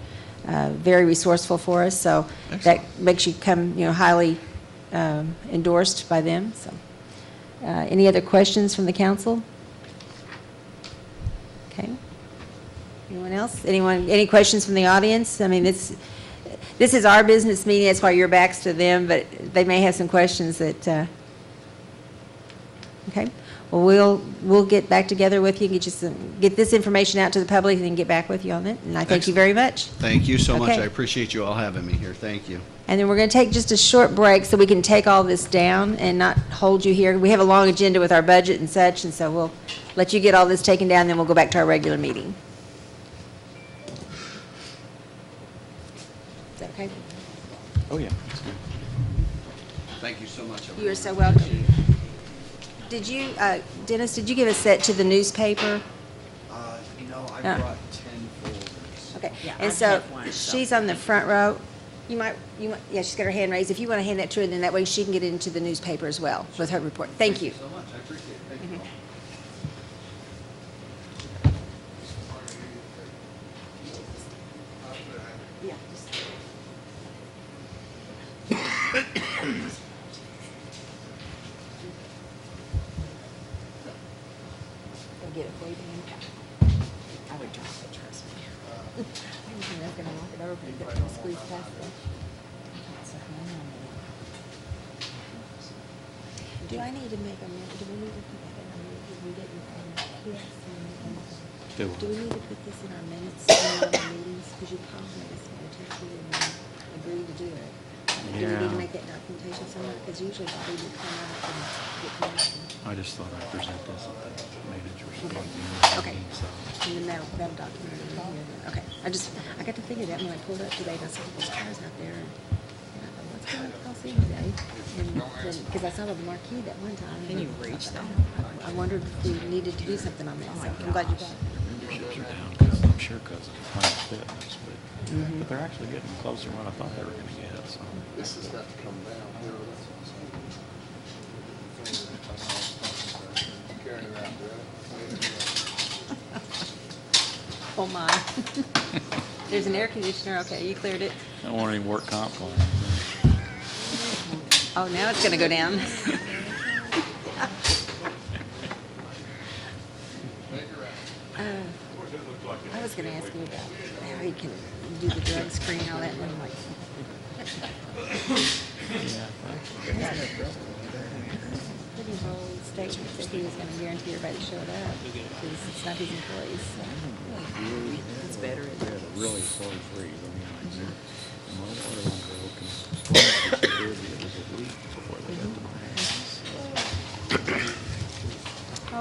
very resourceful for us. So Excellent. that makes you come, highly endorsed by them. So, any other questions from the council? Okay. Anyone else? Any questions from the audience? I mean, this is our business meeting, that's why your back's to them, but they may have some questions that, okay. Well, we'll get back together with you, get this information out to the public, and then get back with you on it. And I thank you very much. Thank you so much. Okay. I appreciate you all having me here. Thank you. And then we're going to take just a short break so we can take all this down and not hold you here. We have a long agenda with our budget and such, and so we'll let you get all this taken down, then we'll go back to our regular meeting. Is that okay? Oh, yeah. Thank you so much. You are so welcome. Did you, Dennis, did you give a set to the newspaper? No, I Yeah. brought 10 folders. Okay. Yeah, And I so have one, so. she's on the front row. Yeah, she's got her hand raised. If you want to hand that to her, then that way she can get it into the newspaper as well with her report. Thank you. So much. I appreciate it. Thank you. Yeah. I'll get it for you, Dan. I would drop it, trust me. I was going to knock it over and get squeeze past it. Do I need to make a, do we need to put that in our minutes? We didn't, yes. Do Do we need to put this in our minutes, in our meetings? Because you called me this morning, and agreed to do it. Do we need to Yeah. make that documentation somewhere? Because usually Bobby would come out and get permission. I just thought I'd present this at the manager's Okay. meeting, Okay. so. And then that'll document it in here. Okay. I got to figure that when I pulled up today, and I saw those cars out there. And I thought, what's going on across here today? And then, because I saw the marquee that one time. Can you reach that? I wondered if we needed to do something on that, so I'm glad you brought it. Memberships are down, 'cause I'm sure because of Planet Fitness, but they're actually getting closer than what I thought they were gonna get, so. This has got to come down here. Carrying it out there. Oh, my. There's an air conditioner. Okay, you cleared it. I don't want any work comp claims. Oh, now it's going to go down. I was going to ask you about how you can do the drug screen and all that, and I'm like, pretty bold statement that he was going to guarantee everybody showed up because it's not his employees. So. It's better. Really slow freeze, I mean, like, my water line broke and it was so busy, it was a week before they got to my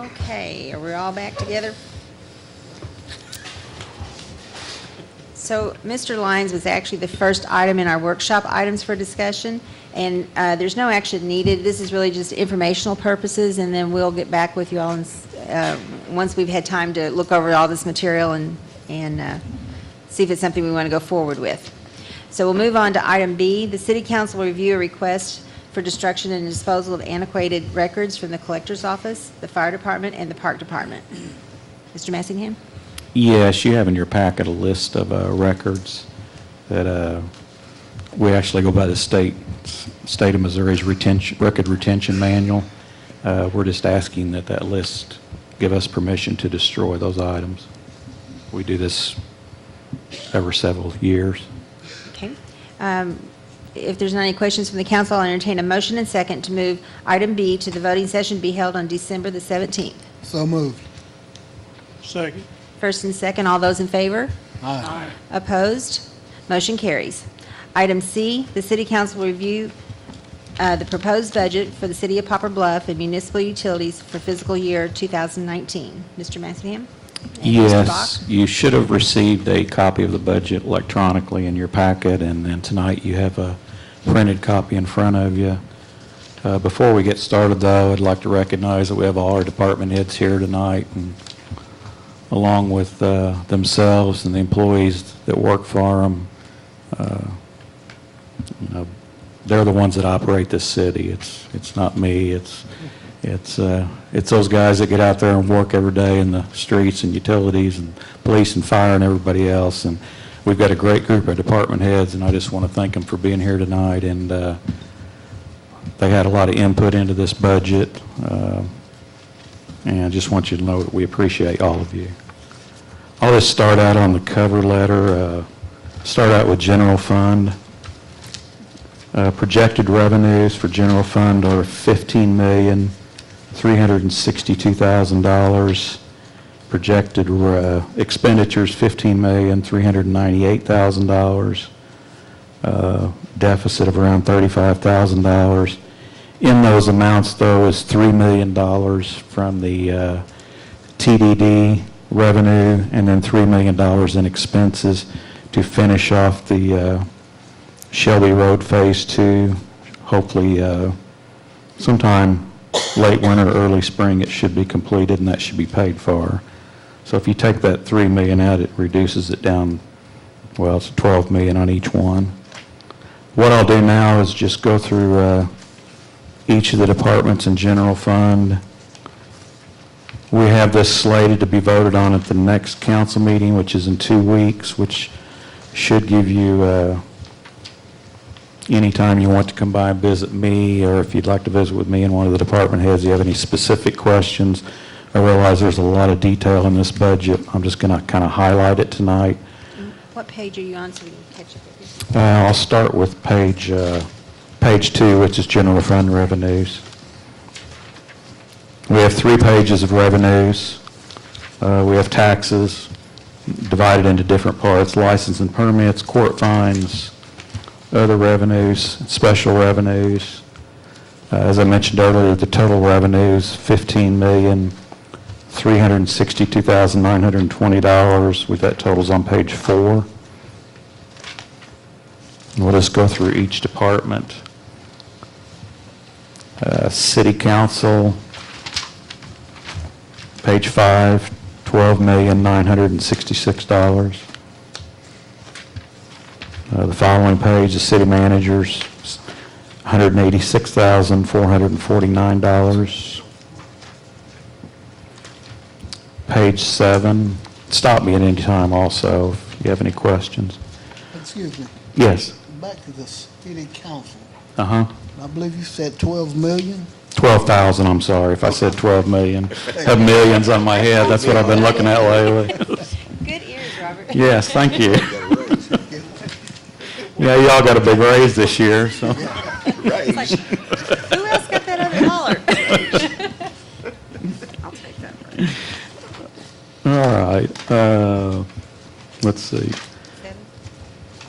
house. Okay, are we all back together? So Mr. Lyons was actually the first item in our workshop items for discussion, and there's no action needed. This is really just informational purposes, and then we'll get back with you all once we've had time to look over all this material and see if it's something we want to go forward with. So we'll move on to item B. The City Council will review a request for destruction and disposal of antiquated records from the Collector's Office, the Fire Department, and the Park Department. Mr. Messingham? Yes, you have in your packet a list of records that we actually go by the state of Missouri's record retention manual. We're just asking that list give us permission to destroy those items. We do this over several years. Okay. If there's not any questions from the council, I'll entertain a motion and second to move item B to the voting session be held on December the 17th. So moved. Second. First and second, all those in favor? Aye. Opposed? Motion carries. Item C, the City Council will review the proposed budget for the City of Poplar Bluff and municipal utilities for fiscal year 2019. Mr. Messingham? And Mr. Bach? Yes, you should have received a copy of the budget electronically in your packet, and then tonight you have a printed copy in front of you. Before we get started, though, I'd like to recognize that we have all our department heads here tonight, and along with themselves and the employees that work for them. They're the ones that operate this city. It's not me. It's those guys that get out there and work every day in the streets and utilities and police and fire and everybody else. And we've got a great group of department heads, and I just want to thank them for being here tonight. And they had a lot of input into this budget, and I just want you to know that we appreciate all of you. I'll just start out on the cover letter. Start out with general fund. Projected revenues for general fund are $15,362,000. Projected expenditures $15,398,000. Deficit of around $35,000. In those amounts, though, is $3 million from the TDD revenue, and then $3 million in expenses to finish off the Shelby Road Phase 2. Hopefully sometime late winter, early spring, it should be completed, and that should be paid for. So if you take that $3 million out, it reduces it down, well, it's $12 million on each one. What I'll do now is just go through each of the departments in general fund. We have this slated to be voted on at the next council meeting, which is in 2 weeks, which should give you anytime you want to come by and visit me, or if you'd like to visit with me and one of the department heads, you have any specific questions. I realize there's a lot of detail in this budget. I'm just going to kind of highlight it tonight. What page are you on so we can catch up with you? I'll start with page 2, which is general fund revenues. We have 3 pages of revenues. We have taxes divided into different parts: license and permits, court fines, other revenues, special revenues. As I mentioned earlier, the total revenues, $15,362,920. That totals on page 4. And we'll just go through each department. City Council, page 5, $12,966. The following page, the city managers, $186,449. Page 7. Stop me at any time also if you have any questions. Excuse me. Yes. Back to the city council. Uh-huh. I believe you said 12 million? 12,000, I'm sorry if I said 12 million. I have millions on my head. That's what I've been looking at lately. Good ears, Robert. Yes, thank you. Yeah, y'all got a big raise this year, so. It's like, who else got that other dollar? I'll take that one. All right. Let's see.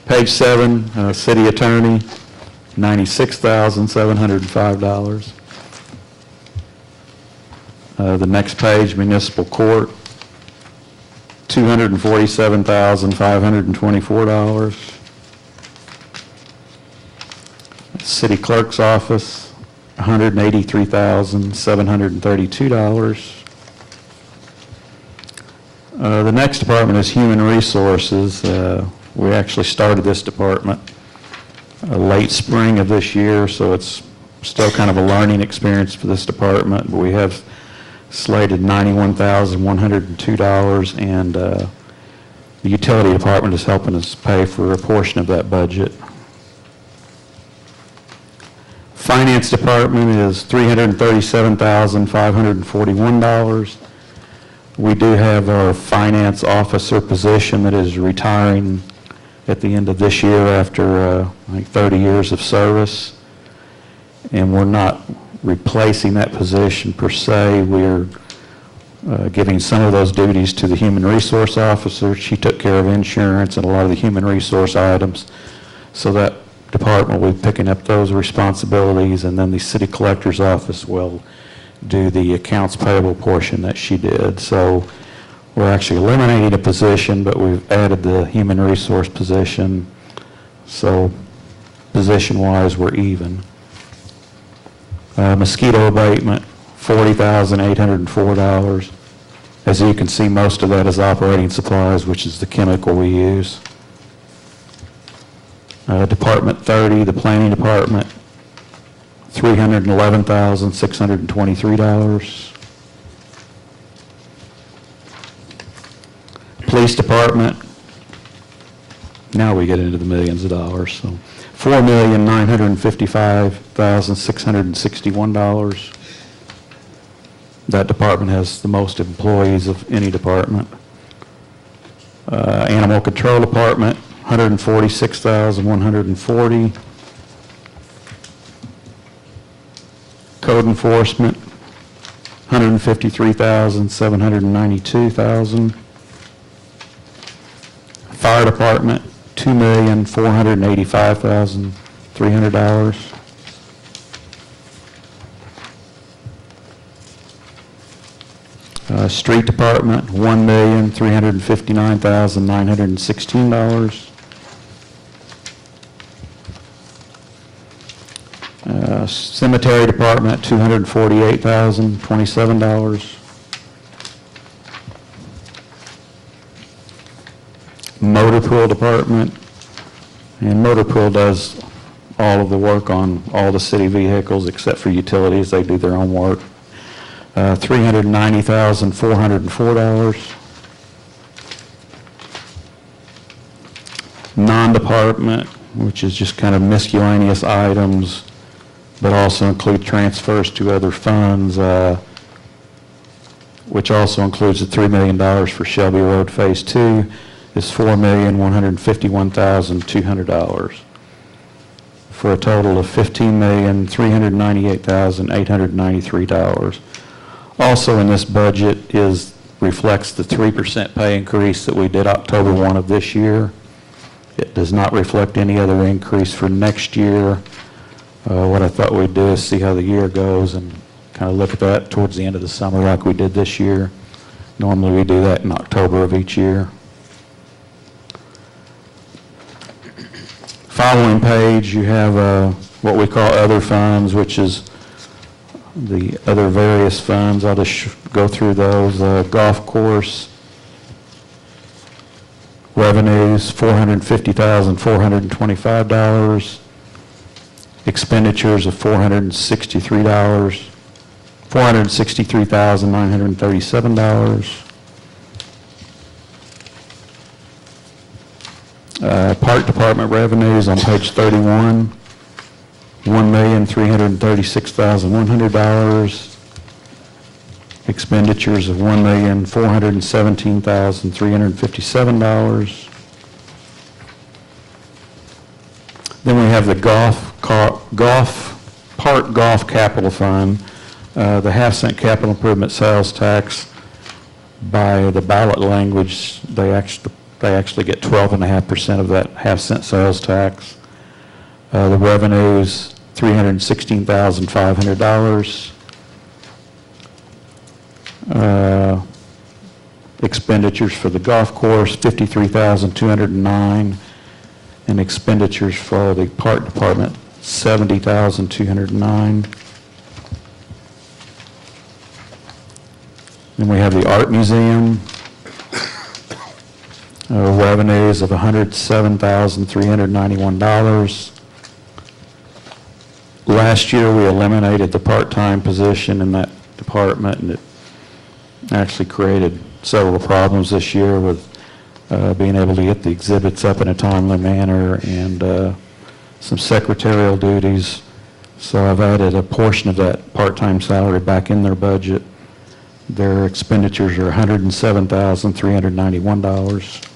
Page 7, city attorney, $96,705. The next page, municipal court, $247,524. City Clerk's Office, $183,732. The next department is Human Resources. We actually started this department late spring of this year, so it's still kind of a learning experience for this department, but we have slated $91,102, and the utility department is helping us pay for a portion of that budget. Finance department is $337,541. We do have our finance officer position that is retiring at the end of this year after, I think, 30 years of service. And we're not replacing that position per se. We're giving some of those duties to the human resource officer. She took care of insurance and a lot of the human resource items. So that department will be picking up those responsibilities, and then the city collector's office will do the accounts payable portion that she did. So we're actually eliminating a position, but we've added the human resource position. So position-wise, we're even. Mosquito abatement, $40,804. As you can see, most of that is operating supplies, which is the chemical we use. Department 30, the planning department, $311,623. Police department, now we get into the millions of dollars, so $4,955,661. That department has the most employees of any department. Animal control department, $146,140. Code enforcement, $153,792,000. Fire department, $2,485,300. Street department, $1,359,916. Cemetery department, $248,027. Motor pool department, and motor pool does all of the work on all the city vehicles except for utilities. They do their own work. $390,404. Non-department, which is just kind of miscellaneous items, but also include transfers to other funds, which also includes the $3 million for Shelby Road Phase 2, is $4,151,200, for a total of $15,398,893. Also in this budget reflects the 3% pay increase that we did October 1 of this year. It does not reflect any other increase for next year. What I thought we'd do is see how the year goes and kind of look at that towards the end of the summer like we did this year. Normally we do that in October of each year. Following page, you have what we call other funds, which is the other various funds. I'll just go through those. Golf course revenues, $450,425. Expenditures of $463,937. Park department revenues on page 31, $1,336,100. Expenditures of $1,417,357. Then we have the Park Golf Capital Fund, the half-cent capital improvement sales tax. By the ballot language, they actually get 12.5% of that half-cent sales tax. The revenues, $316,500. expenditures for the golf course, $53,209, and expenditures for the park department, $70,209. Then we have the art museum, revenues of $107,391. Last year, we eliminated the part-time position in that department, and it actually created several problems this year with being able to get the exhibits up in a timely manner and some secretarial duties. So I've added a portion of that part-time salary back in their budget. Their expenditures are $107,391.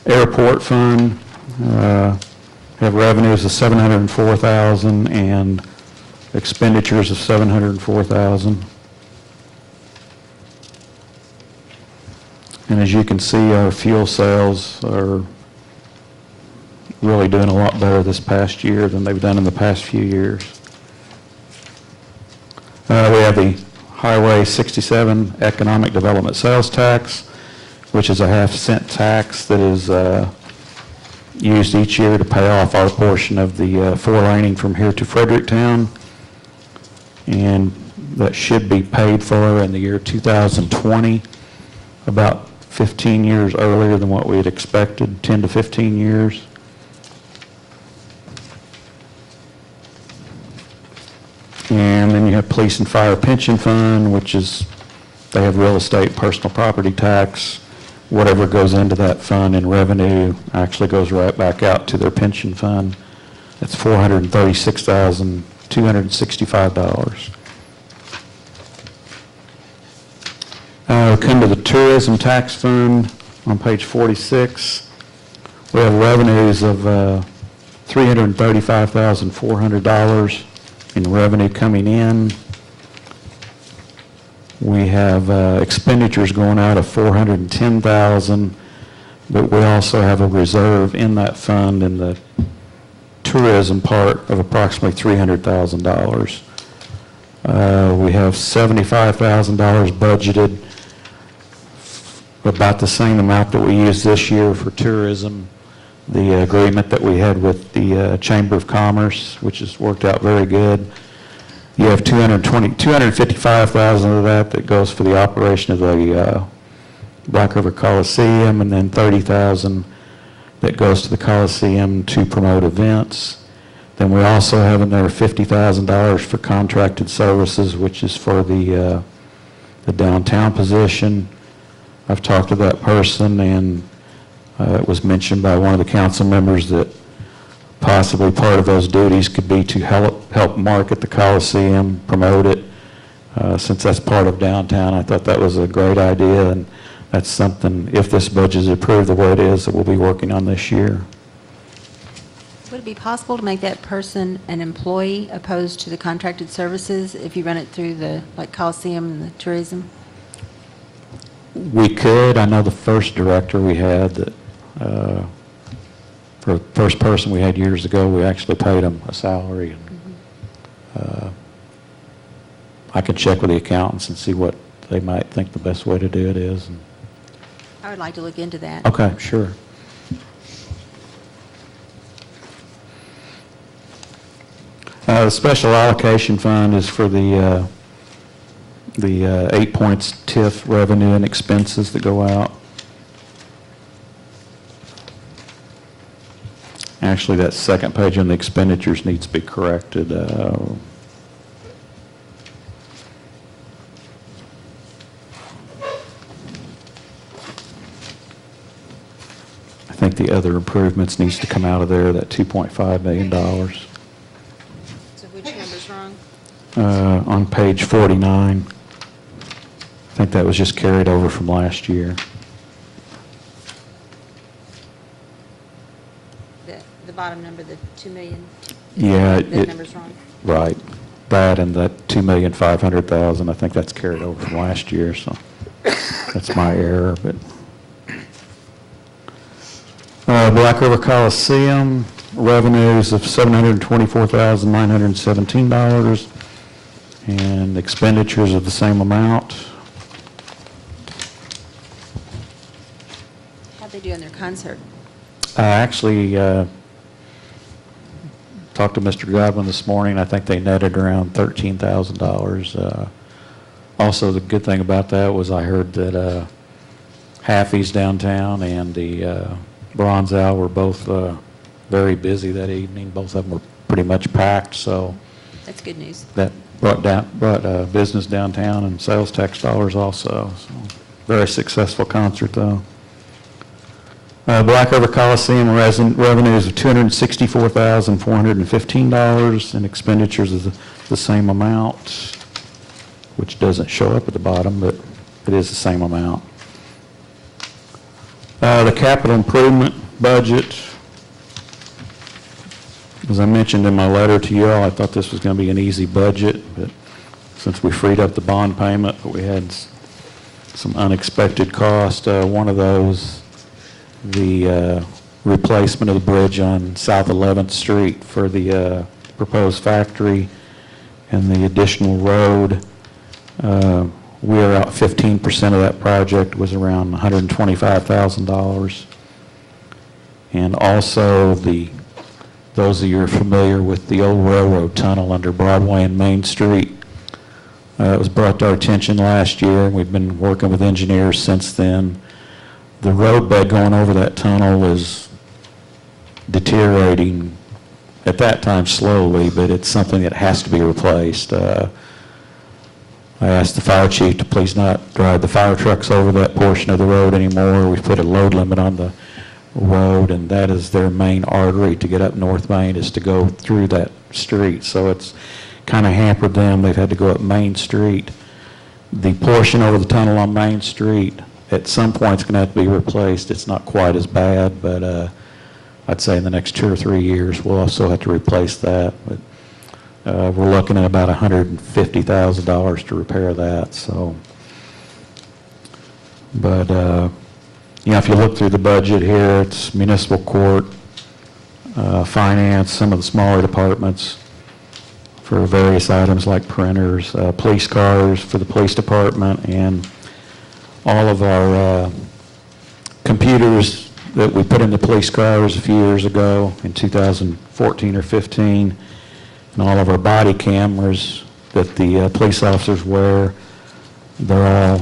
Airport fund, have revenues of $704,000 and expenditures of $704,000. And as you can see, our fuel sales are really doing a lot better this past year than they've done in the past few years. We have the Highway 67 Economic Development Sales Tax, which is a half-cent tax that is used each year to pay off our portion of the four-laning from here to Fredericktown. And that should be paid for in the year 2020, about 15 years earlier than what we had expected, 10 to 15 years. And then you have Police and Fire Pension Fund, which is, they have real estate, personal property tax. Whatever goes into that fund in revenue actually goes right back out to their pension fund. That's $436,265. We come to the Tourism Tax Fund on page 46. We have revenues of $335,400 in revenue coming in. We have expenditures going out of $410,000, but we also have a reserve in that fund in the tourism part of approximately $300,000. We have $75,000 budgeted, about the same amount that we used this year for tourism. The agreement that we had with the Chamber of Commerce, which has worked out very good. You have $255,000 of that goes for the operation of the Black River Coliseum, and then $30,000 that goes to the Coliseum to promote events. Then we also have in there $50,000 for contracted services, which is for the downtown position. I've talked to that person, and it was mentioned by one of the council members that possibly part of those duties could be to help market the Coliseum, promote it. Since that's part of downtown, I thought that was a great idea, and that's something, if this budget is approved the way it is, that we'll be working on this year. Would it be possible to make that person an employee opposed to the contracted services if you run it through the, like, Coliseum and the tourism? We could. I know the first director we had that, for the first person we had years ago, we actually paid him a salary. And, I could check with the accountants and see what they might think the best way to do it is. And I would like to look into that. okay, sure. The special allocation fund is for the 8 points TIF revenue and expenses that go out. Actually, that second page on the expenditures needs to be corrected. I think the other improvements needs to come out of there, that $2.5 million. So which number's wrong? On page 49. I think that was just carried over from last year. The bottom number, the 2 million? Yeah. That number's wrong? Right. That and that $2,500,000, I think that's carried over from last year, so that's my error. But Black River Coliseum, revenues of $724,917. And expenditures of the same amount. How'd they do in their concert? I actually talked to Mr. Godwin this morning. I think they netted around $13,000. Also, the good thing about that was I heard that Haffey's downtown and the Bronze Owl were both very busy that evening. Both of them were pretty much packed, so That's good news. that brought business downtown and sales tax dollars also. So very successful concert, though. Black River Coliseum revenues of $264,415 and expenditures of the same amount, which doesn't show up at the bottom, but it is the same amount. The capital improvement budget, as I mentioned in my letter to you all, I thought this was going to be an easy budget, but since we freed up the bond payment, but we had some unexpected cost. One of those, the replacement of the bridge on South 11th Street for the proposed factory and the additional road. We are out 15% of that project was around $125,000. And also those of you who are familiar with the old railroad tunnel under Broadway and Main Street. It was brought to our attention last year, and we've been working with engineers since then. The roadbed going over that tunnel is deteriorating, at that time slowly, but it's something that has to be replaced. I asked the fire chief to please not drive the fire trucks over that portion of the road anymore. We've put a load limit on the road, and that is their main artery to get up North Main, is to go through that street. So it's kind of hampered them. They've had to go up Main Street. The portion over the tunnel on Main Street, at some point, it's going to have to be replaced. It's not quite as bad, but I'd say in the next 2 or 3 years, we'll also have to replace that. But we're looking at about $150,000 to repair that. So, but you know, if you look through the budget here, it's municipal court, finance, some of the smaller departments for various items like printers, police cars for the police department, and all of our computers that we put in the police cars a few years ago in 2014 or 15, and all of our body cameras that the police officers wear, they're all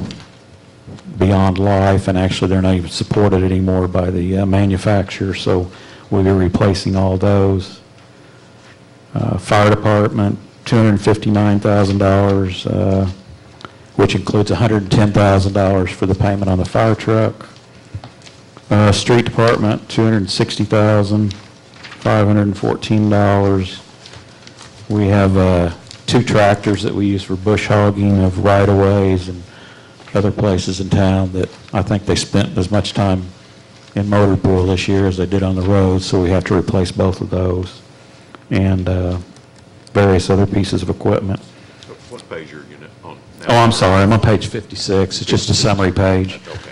beyond life, and actually they're not even supported anymore by the manufacturer, so we'll be replacing all those. Fire department, $259,000, which includes $110,000 for the payment on the fire truck. Street department, $260,514. We have 2 tractors that we use for bush hogging of right-of-ways and other places in town that I think they spent as much time in motor pool this year as they did on the road, so we have to replace both of those, and various other pieces of equipment. What page are you on now? Oh, I'm sorry, I'm on page 56. It's just a summary page. Okay.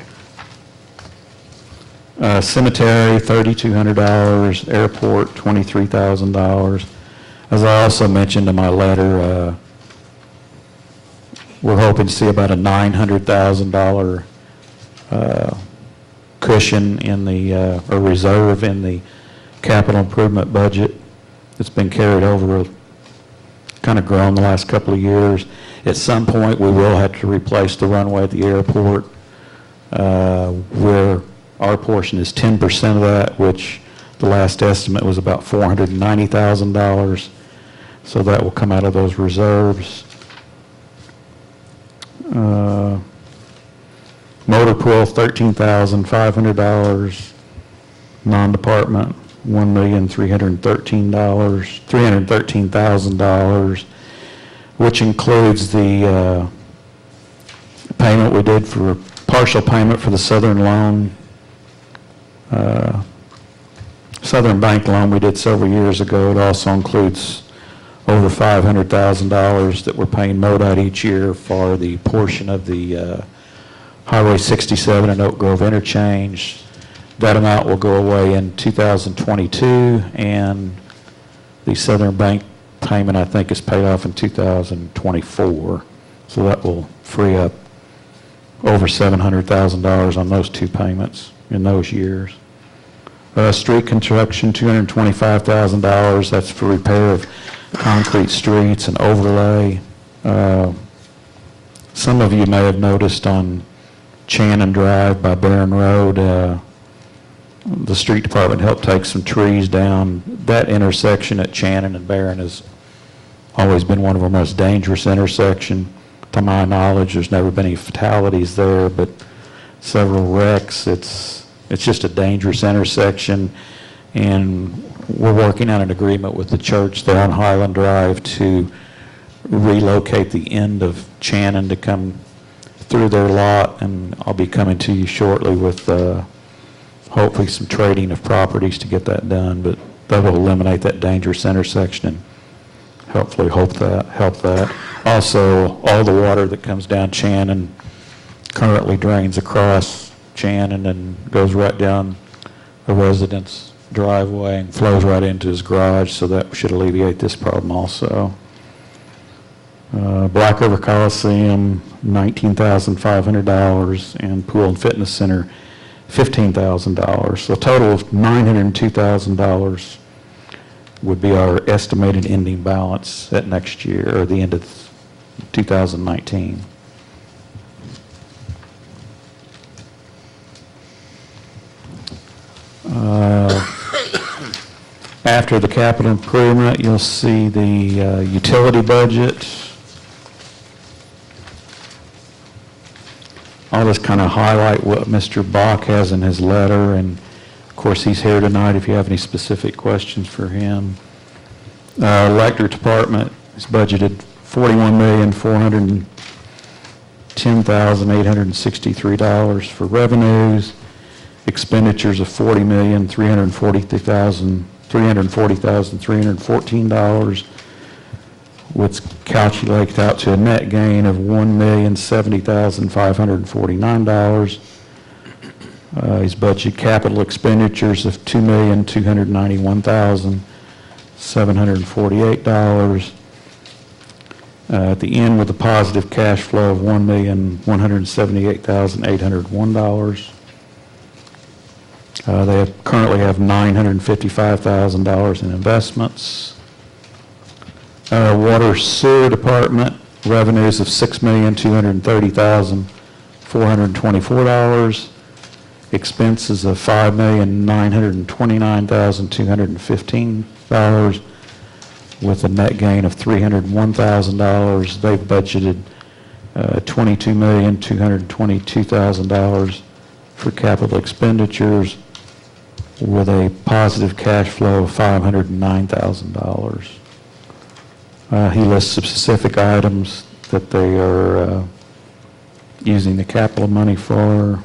Cemetery, $3,200. Airport, $23,000. As I also mentioned in my letter, we're hoping to see about a $900,000 cushion in the, or reserve in the capital improvement budget. It's been carried over, kind of grown the last couple of years. At some point, we will have to replace the runway at the airport, where our portion is 10% of that, which the last estimate was about $490,000. So that will come out of those reserves. Motor pool, $13,500. Non-department, $313,000, which includes the payment we did for partial payment for the Southern loan, Southern Bank loan we did several years ago. It also includes over $500,000 that we're paying MoDOT each year for the portion of the Highway 67 and Oak Grove interchange. That amount will go away in 2022, and the Southern Bank payment, I think, is paid off in 2024. So that will free up over $700,000 on those two payments in those years. Street construction, $225,000. That's for repair of concrete streets and overlay. Some of you may have noticed on Channon Drive by Barron Road, the street department helped take some trees down. That intersection at Channon and Barron has always been one of our most dangerous intersections. To my knowledge, there's never been any fatalities there, but several wrecks. It's just a dangerous intersection, and we're working on an agreement with the church there on Highland Drive to relocate the end of Channon to come through their lot, and I'll be coming to you shortly with hopefully some trading of properties to get that done, but that will eliminate that dangerous intersection and hopefully help that. Also, all the water that comes down Channon currently drains across Channon and goes right down a resident's driveway and flows right into his garage, so that should alleviate this problem also. Black River Coliseum, $19,500, and Pool and Fitness Center, $15,000. So a total of $902,000 would be our estimated ending balance at next year, or the end of 2019. After the capital improvement, you'll see the utility budget. I'll just kind of highlight what Mr. Bach has in his letter, and of course he's here tonight if you have any specific questions for him. Electric department is budgeted $41,410,863 for revenues. Expenditures of $40,340,314, which calculates out to a net gain of $1,070,549. He's budgeted capital expenditures of $2,291,748. At the end, with a positive cash flow of $1,178,801. They currently have $955,000 in investments. Water Sewer Department, revenues of $6,230,424. Expenses of $5,929,215, with a net gain of $301,000. They've budgeted $22,222,000 for capital expenditures, with a positive cash flow of $509,000. He lists specific items that they are using the capital money for.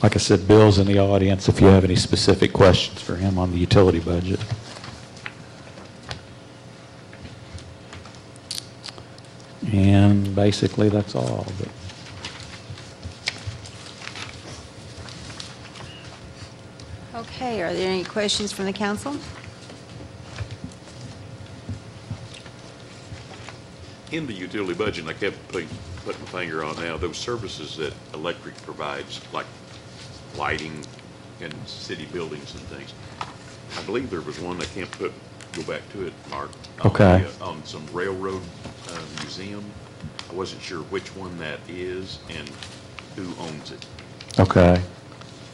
Like I said, Bill's in the audience if you have any specific questions for him on the utility budget. And basically that's all. But Okay, are there any questions from the council? In the utility budget, and I kept putting my finger on now, those services that electric provides, like lighting in city buildings and things. I believe there was one, I can't go back to it, Mark. Okay. On some railroad museum. I wasn't sure which one that is and who owns it. okay.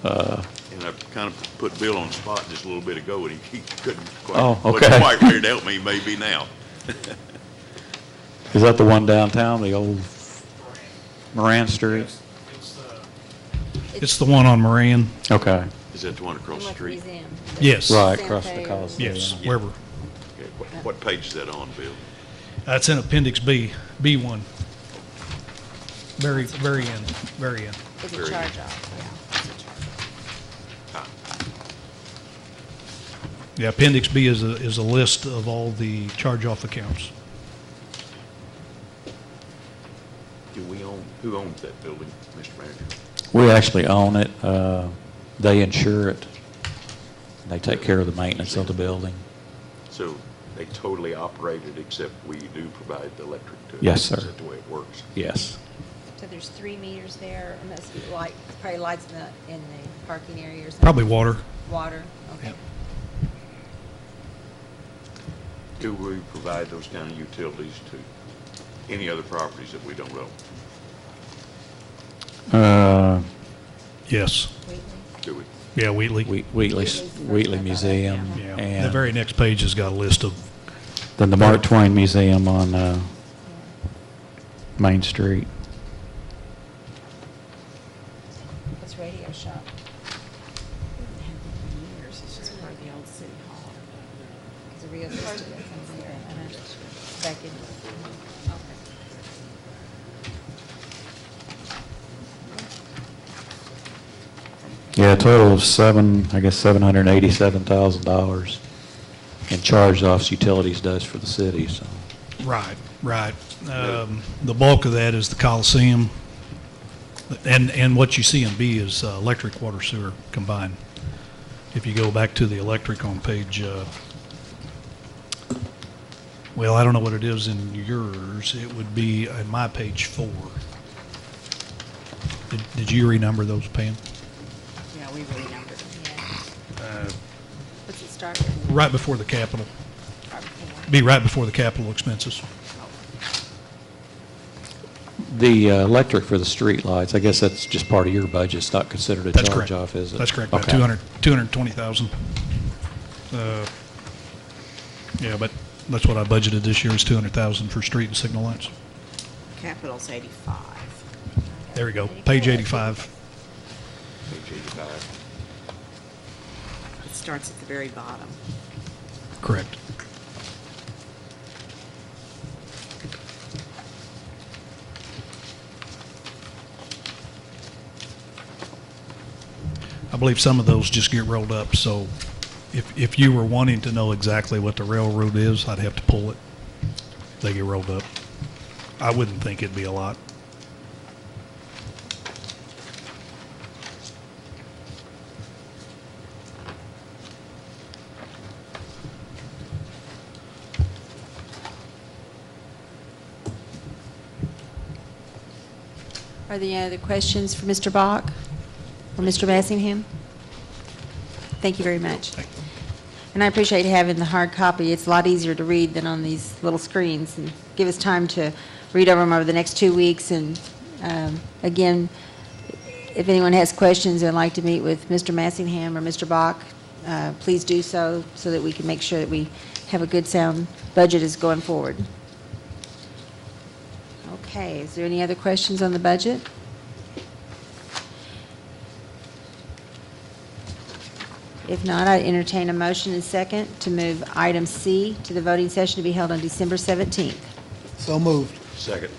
And I kind of put Bill on the spot just a little bit ago, and he couldn't quite, Oh, okay. wasn't quite ready to help me, maybe now. Is that the one downtown, the old Moran Street? It's the one on Moran. Okay. Is that the one across the street? Yes. Right, across the Coliseum. Yes, wherever. Okay, what page is that on, Bill? That's in Appendix B, B1. Very end, very end. It's a Very- charge off, yeah. Yeah, Appendix B is a list of all the charge-off accounts. Who owns that building, Mr. Manager? We actually own it. They insure it. They take care of the maintenance of the building. So they totally operate it, except we do provide the electric to it? Yes, sir. Is that the way it works? Yes. So there's 3 meters there, and that's light, probably lights in the parking area or something? Probably water. Water, okay. Yep. Do we provide those kind of utilities to any other properties that we don't own? Yes. Do we? Yeah, Wheatley. Wheatley Museum. Yeah. The And very next page has got a list of, then the Mark Twain Museum on Main Street. What's Radio Shop? Years, it's just part of the old city hall. Is it Rio Vista that's in there? Back in, okay. Yeah, a total of $787,000 in charged-offs utilities does for the city, so. right. The bulk of that is the Coliseum, and what you see in B is electric, water, sewer combined. If you go back to the electric on page, well, I don't know what it is in yours. It would be in my page 4. Did you renumber those, Pam? Yeah, we renumbered them. What's it start with? Right before the capital. Right before. Be right before the capital expenses. The electric for the street lights, I guess that's just part of your budget. It's not considered a That's correct. charge-off, is it? That's correct, about Okay. 220,000. Yeah, but that's what I budgeted this year is 200,000 for street and signal lights. Capital's 85. There we go, page 85. Page 85. It starts at the very bottom. Correct. I believe some of those just get rolled up, so if you were wanting to know exactly what the railroad is, I'd have to pull it. They get rolled up. I wouldn't think it'd be a lot. Are there any other questions for Mr. Bach or Mr. Massingham? Thank you very much. And I appreciate having the hard copy. It's a lot easier to read than on these little screens, and give us time to read over them over the next 2 weeks. And again, if anyone has questions and would like to meet with Mr. Massingham or Mr. Bach, please do so that we can make sure that we have a good, sound budget as going forward. Okay, is there any other questions on the budget? If not, I entertain a motion and second to move item C to the voting session to be held on December 17th. So moved. Second.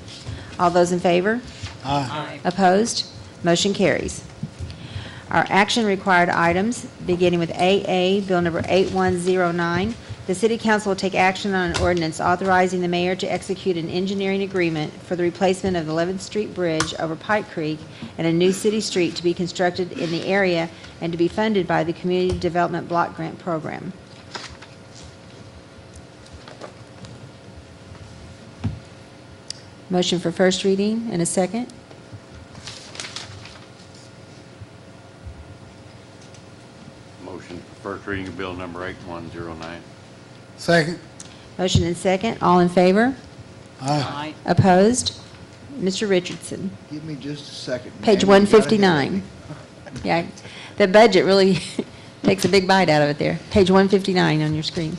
All those in favor? Aye. Opposed? Motion carries. Our action required items, beginning with AA, Bill number 8109. The City Council will take action on an ordinance authorizing the mayor to execute an engineering agreement for the replacement of the 11th Street Bridge over Pike Creek and a new city street to be constructed in the area and to be funded by the Community Development Block Grant Program. Motion for first reading and a second. Motion for first reading of bill number 8109. Second. Motion and second. All in favor? Aye. Opposed? Mr. Richardson. Give me just a second. Page ma'am. You gotta 159. Yeah, the budget really takes a big bite out of it there. Page 159 on your screen.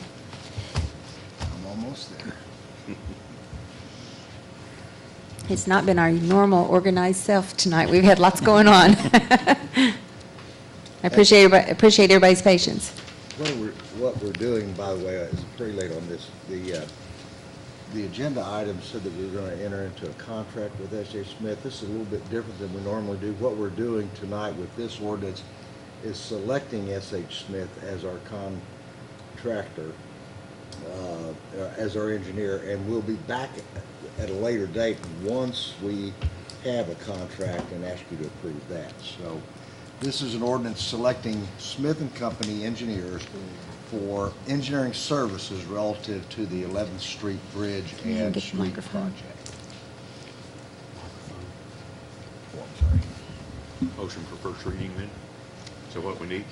I'm almost there. It's not been our normal organized self tonight. We've had lots going on. I appreciate everybody's patience. What we're doing, by the way, is pretty late on this. The agenda item said that we were going to enter into a contract with S.J. Smith. This is a little bit different than we normally do. What we're doing tonight with this ordinance is selecting S.H. Smith as our contractor, as our engineer, and we'll be back at a later date once we have a contract and ask you to approve that. So this is an ordinance selecting Smith and Company engineers for engineering services relative to the 11th Street Bridge you and get the Street microphone? project. Oh, I'm sorry. Motion for first reading then? So what we need?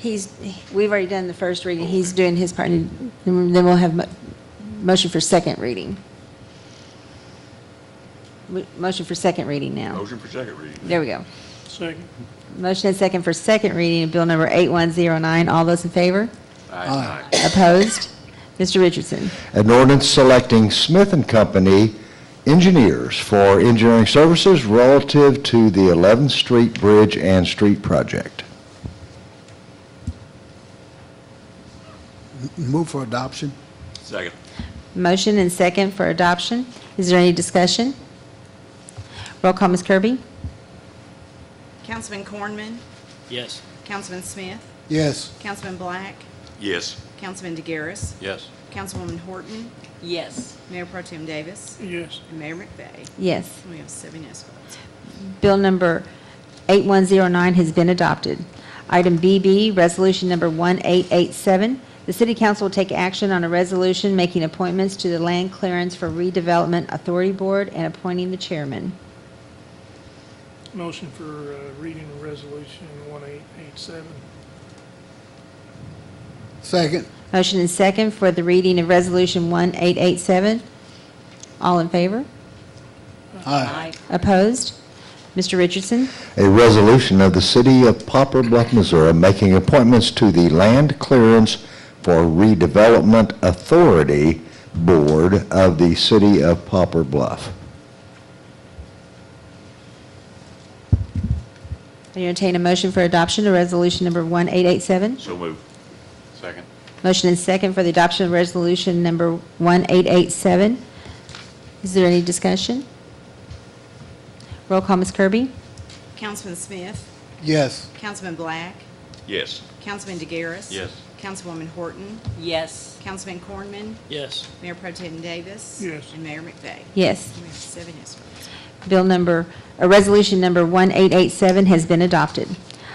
We've already done the first reading. He's doing his part, and then we'll have motion for second reading. Motion for second reading now. Motion for second reading. There we go. Second. Motion and second for second reading of bill number 8109. All those in favor? Aye. Opposed? Mr. Richardson. An ordinance selecting Smith and Company engineers for engineering services relative to the 11th Street Bridge and Street project. Move for adoption. Second. Motion and second for adoption. Is there any discussion? Roll call, Ms. Kirby? Councilman Cornman, Yes. Councilman Smith, Yes. Councilman Black, Yes. Councilman DeGaris, Yes. Councilwoman Horton, Yes. Mayor Pro Tem Davis, Yes. and Mayor McVey. Yes. We have 7 yes votes. Bill number 8109 has been adopted. Item BB, resolution number 1887. The City Council will take action on a resolution making appointments to the Land Clearance for Redevelopment Authority Board and appointing the chairman. Motion for reading of resolution 1887. Second. Motion and second for the reading of resolution 1887. All in favor? Aye. Opposed? Mr. Richardson? A resolution of the City of Poplar Bluff, Missouri, making appointments to the Land Clearance for Redevelopment Authority Board of the City of Poplar Bluff. I entertain a motion for adoption of resolution number 1887. So move. Second. Motion and second for the adoption of resolution number 1887. Is there any discussion? Roll call, Ms. Kirby? Councilman Smith, Yes. Councilman Black, Yes. Councilman DeGaris. Yes. Councilwoman Horton, Yes. Councilman Cornman, Yes. Mayor Pro Tem Davis. Yes. And Mayor McVey. Yes. We have 7 yes votes. Resolution number 1887 has been adopted.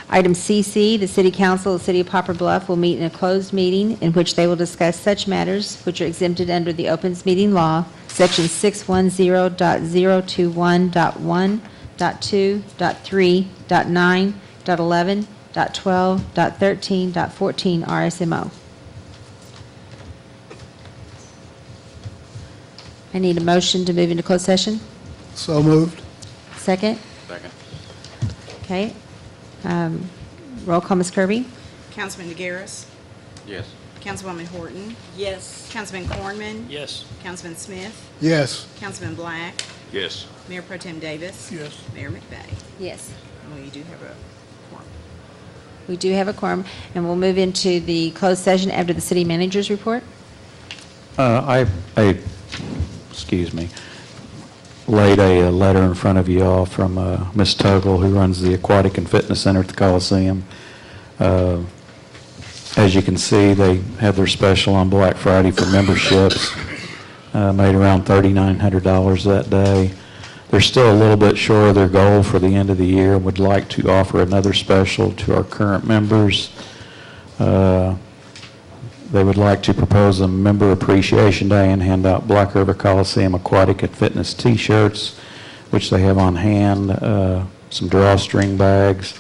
Item CC, the City Council of the City of Poplar Bluff will meet in a closed meeting in which they will discuss such matters which are exempted under the Opens Meeting Law, Section 610.021.1, .2, .3, .9, .11, .12, .13, .14 RSMO. I need a motion to move into closed session. So moved. Second? Second. Okay. Roll call, Ms. Kirby? Councilman DeGaris, Yes. Councilwoman Horton, Yes. Councilman Cornman, Yes. Councilman Smith, Yes. Councilman Black, Yes. Mayor Pro Tem Davis. Yes. Mayor McVey. Yes. We do have a quorum. We do have a quorum, and we'll move into the closed session after the city manager's report. Excuse me, laid a letter in front of you all from Ms. Tuggle, who runs the Aquatic and Fitness Center at the Coliseum. As you can see, they have their special on Black Friday for memberships, made around $3,900 that day. They're still a little bit short of their goal for the end of the year and would like to offer another special to our current members. They would like to propose a Member Appreciation Day and hand out Black River Coliseum Aquatic and Fitness T-shirts, which they have on hand, some drawstring bags,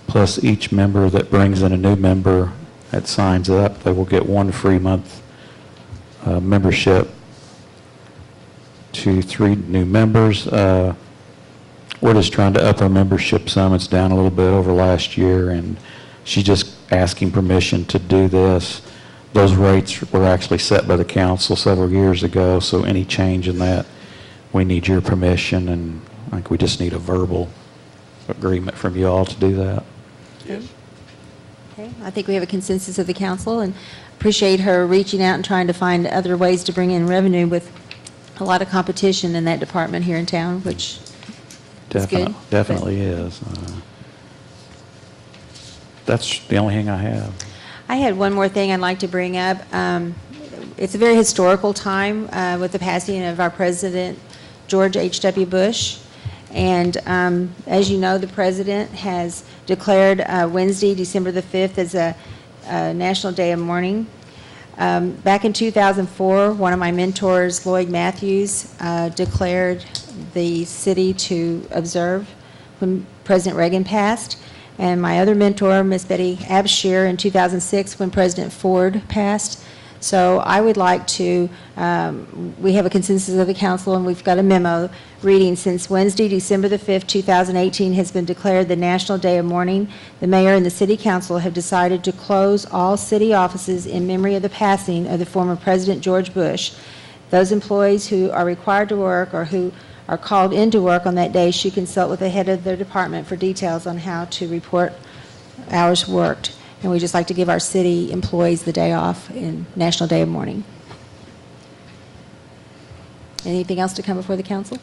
plus each member that brings in a new member that signs up, they will get 1 free month membership to 3 new members. We're just trying to up our membership some. It's down a little bit over last year, and she's just asking permission to do this. Those rates were actually set by the council several years ago, so any change in that, we need your permission, and I think we just need a verbal agreement from you all to do that. Yes. Okay, I think we have a consensus of the council, and appreciate her reaching out and trying to find other ways to bring in revenue with a lot of competition in that department here in town, which is good. Definitely is. That's the only thing I have. I had one more thing I'd like to bring up. It's a very historical time with the passing of our president, George H.W. Bush. And as you know, the president has declared Wednesday, December the 5th, as a National Day of Mourning. Back in 2004, one of my mentors, Lloyd Matthews, declared the city to observe when President Reagan passed. And my other mentor, Miss Betty Abshire, in 2006 when President Ford passed. So I would like to, we have a consensus of the council, and we've got a memo reading, since Wednesday, December the 5th, 2018 has been declared the National Day of Mourning, the mayor and the city council have decided to close all city offices in memory of the passing of the former President George Bush. Those employees who are required to work or who are called into work on that day should consult with the head of their department for details on how to report hours worked. And we'd just like to give our city employees the day off in National Day of Mourning. Anything else to come before the council?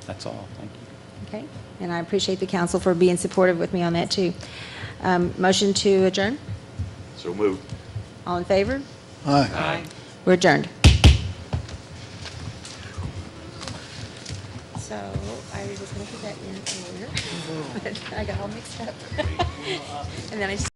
That's all, thank you. Okay, and I appreciate the council for being supportive with me on that, too. Motion to adjourn? So moved. All in favor? Aye. We're adjourned. So I was going to put that in earlier, but I got all mixed up. And then I just